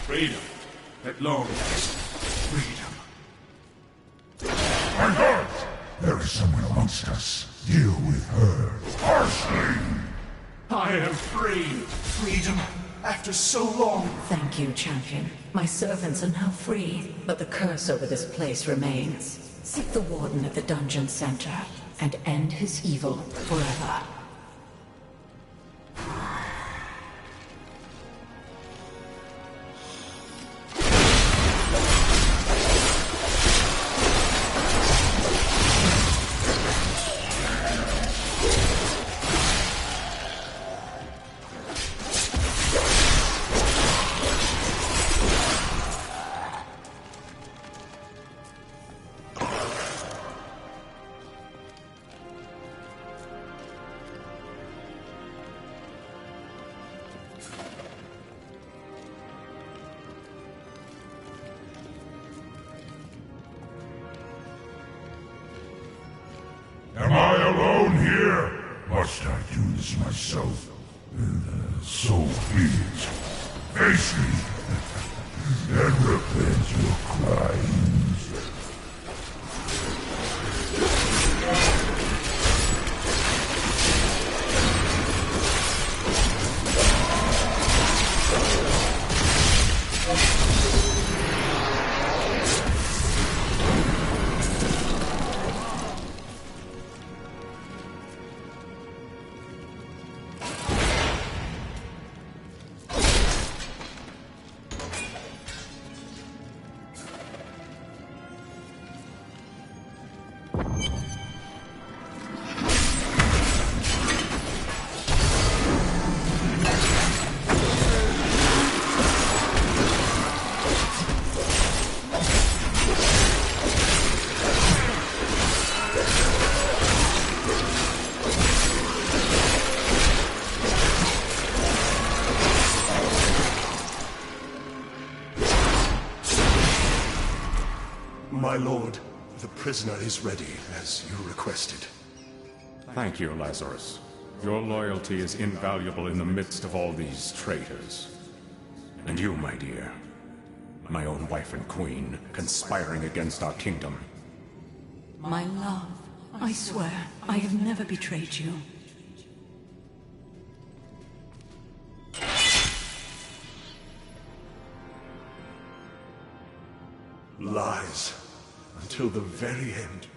Freedom. At long last. Freedom. My guards! There is someone amongst us. Deal with her harshly. I am free. Freedom. After so long. Thank you, champion. My servants are now free, but the curse over this place remains. Seek the warden at the dungeon center and end his evil forever. Am I alone here? Must I do this myself? So be it. Face me, and repent your crimes. My lord, the prisoner is ready, as you requested. Thank you, Lazarus. Your loyalty is invaluable in the midst of all these traitors. And you, my dear, my own wife and queen, conspiring against our kingdom. My love, I swear, I have never betrayed you. Lies. Until the very end.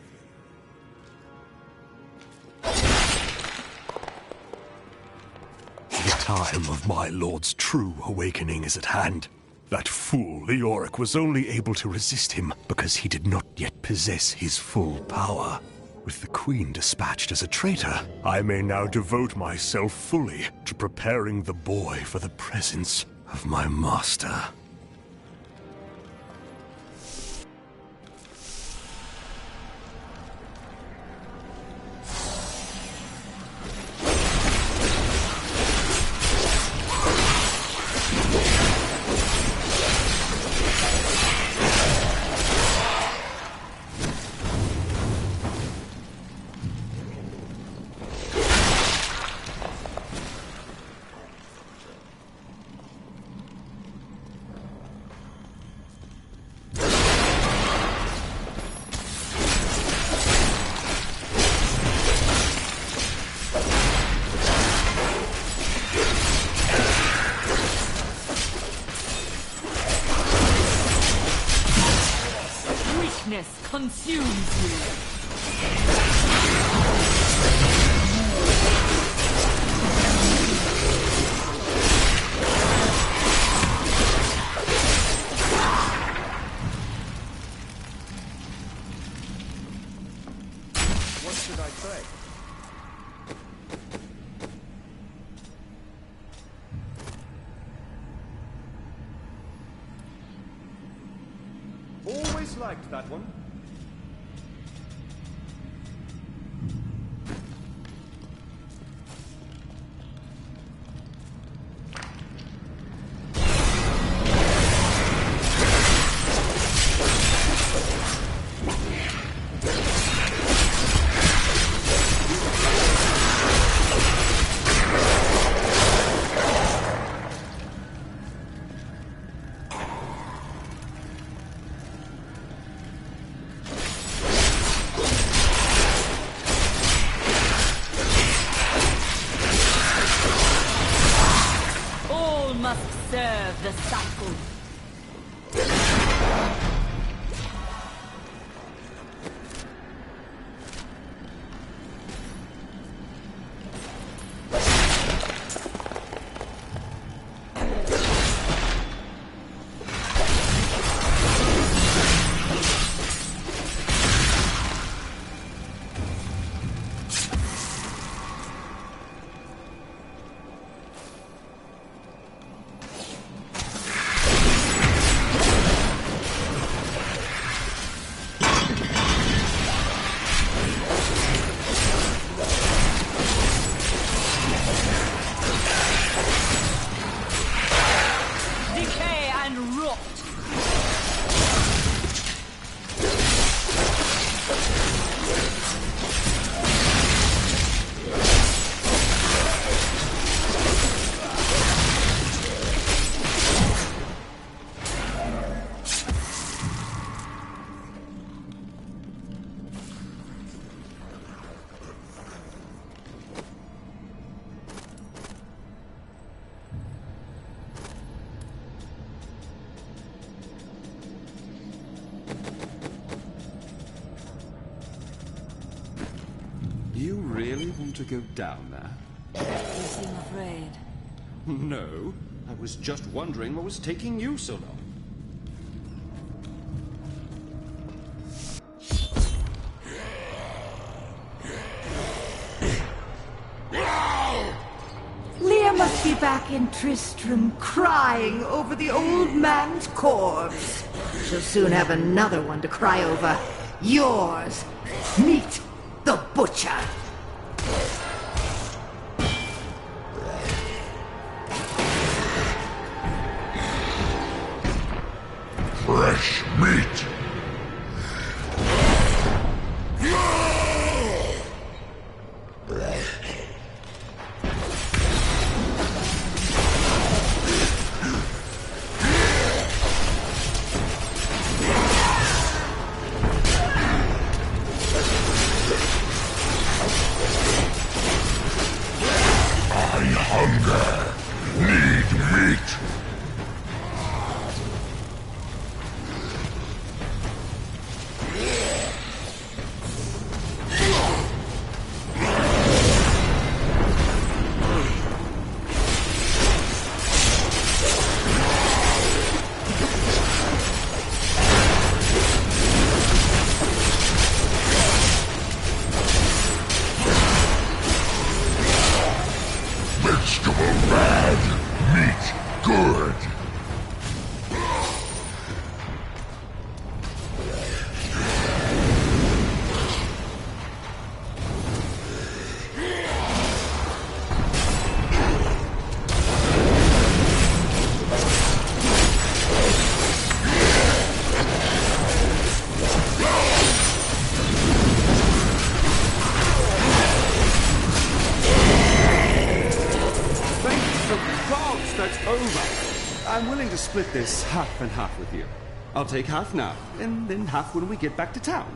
The time of my lord's true awakening is at hand. That fool, Leoric, was only able to resist him because he did not yet possess his full power. With the Queen dispatched as a traitor, I may now devote myself fully to preparing the boy for the presence of my master. Consumes you. What should I pray? Always liked that one. Must serve the cycle. You really want to go down there? You seem afraid. No. I was just wondering what was taking you so long. Leah must be back in Tristram, crying over the old man's corpse. She'll soon have another one to cry over. Yours. Meet the butcher. Fresh meat. to split this half and half with you. I'll take half now, and then half when we get back to town.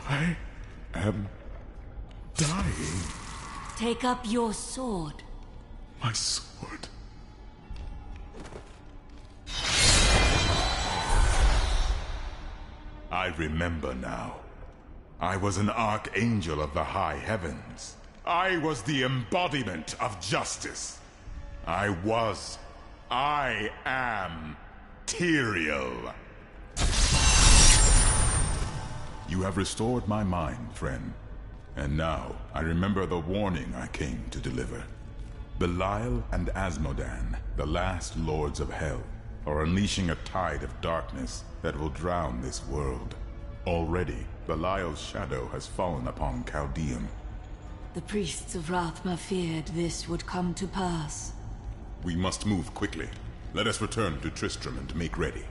I am dying. Take up your sword. My sword. I remember now. I was an archangel of the high heavens. I was the embodiment of justice. I am Tyrael. You have restored my mind, friend. And now, I remember the warning I came to deliver. Belial and Asmodan, the last lords of hell, are unleashing a tide of darkness that will drown this world. Already, Belial's shadow has fallen upon Chaldeum. The priests of Rathma feared this would come to pass. We must move quickly. Let us return to Tristram and make ready.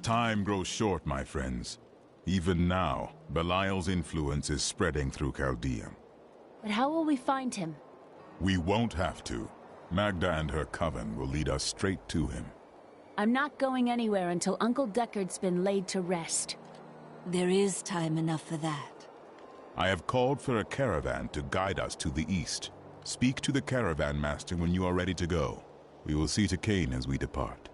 Time grows short, my friends. Even now, Belial's influence is spreading through Chaldeum. But how will we find him? We won't have to. Magda and her coven will lead us straight to him. I'm not going anywhere until Uncle Deckard's been laid to rest. There is time enough for that. I have called for a caravan to guide us to the east. Speak to the caravan master when you are ready to go. We will see to Cain as we depart.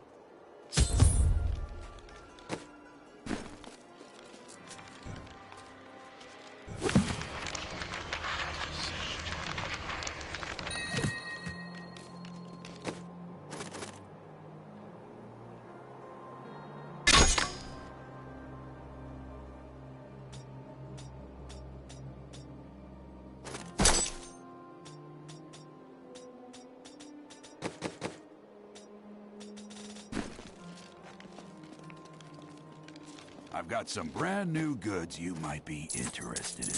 I've got some brand new goods you might be interested in.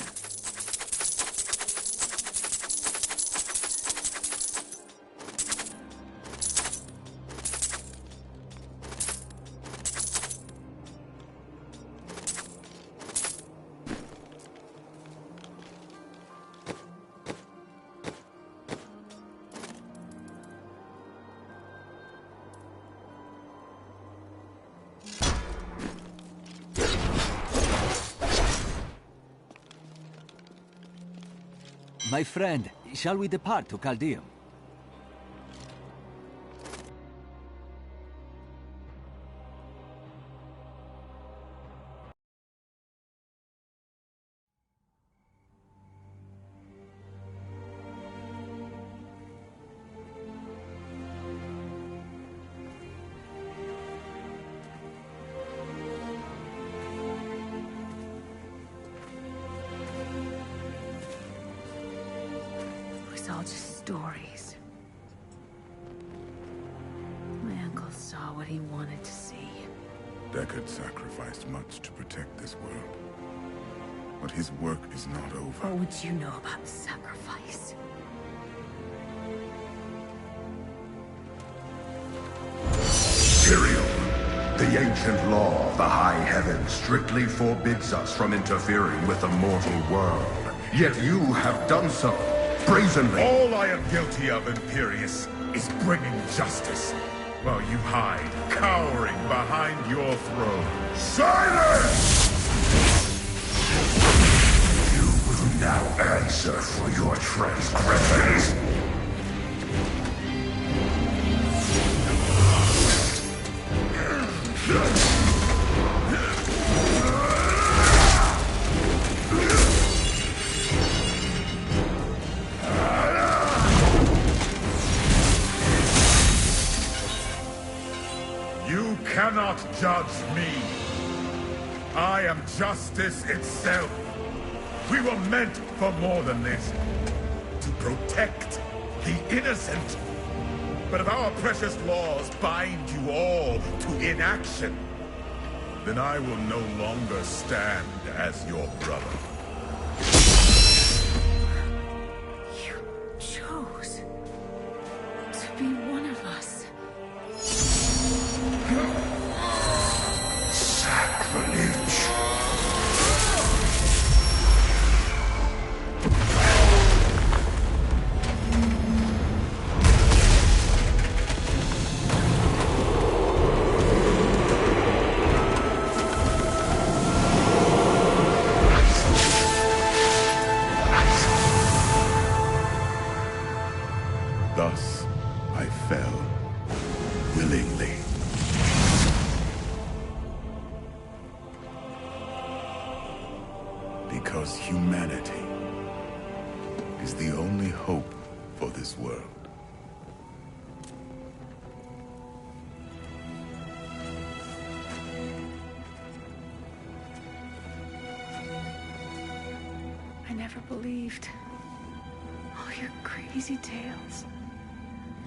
My friend, shall we depart to Chaldeum? It's all just stories. My uncle saw what he wanted to see. Deckard sacrificed much to protect this world. But his work is not over. What would you know about sacrifice? Tyrael, the ancient law of the high heavens strictly forbids us from interfering with the mortal world. Yet you have done so, brazenly. All I am guilty of, Imperius, is bringing justice, while you hide, cowering behind your throne. Silence! You will now answer for your transgressions. You cannot judge me. I am justice itself. We were meant for more than this. To protect the innocent. But if our precious laws bind you all to inaction, then I will no longer stand as your brother. You chose to be one of us. Sacrilege. Thus, I fell, willingly. Because humanity is the only hope for this world. I never believed all your crazy tales.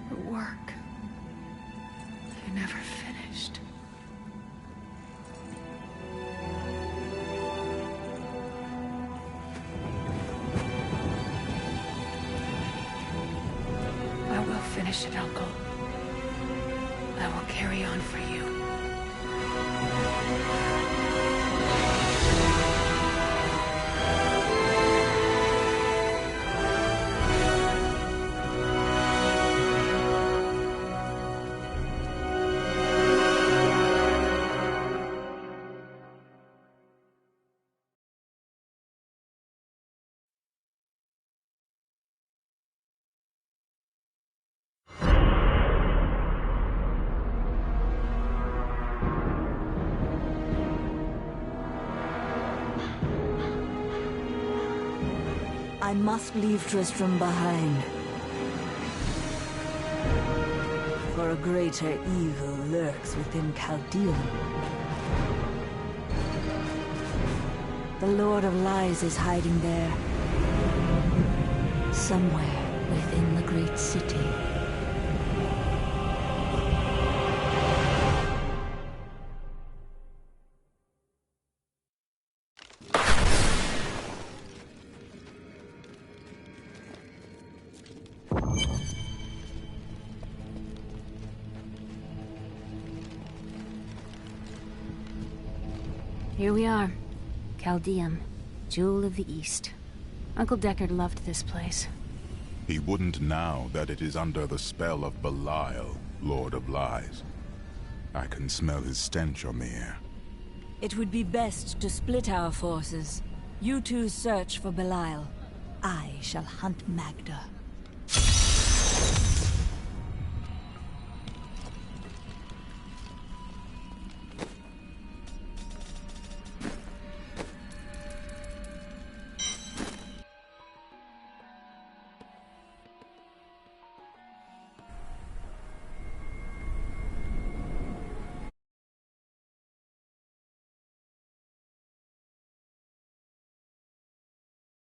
The work. You never finished. I will finish it, Uncle. I will carry on for you. I must leave Tristram behind. For a greater evil lurks within Caldeum. The Lord of Lies is hiding there. Somewhere within the great city. Here we are. Caldeum, Jewel of the East. Uncle Deckard loved this place. He wouldn't now that it is under the spell of Belial, Lord of Lies. I can smell his stench on the air. It would be best to split our forces. You two search for Belial. I shall hunt Magda.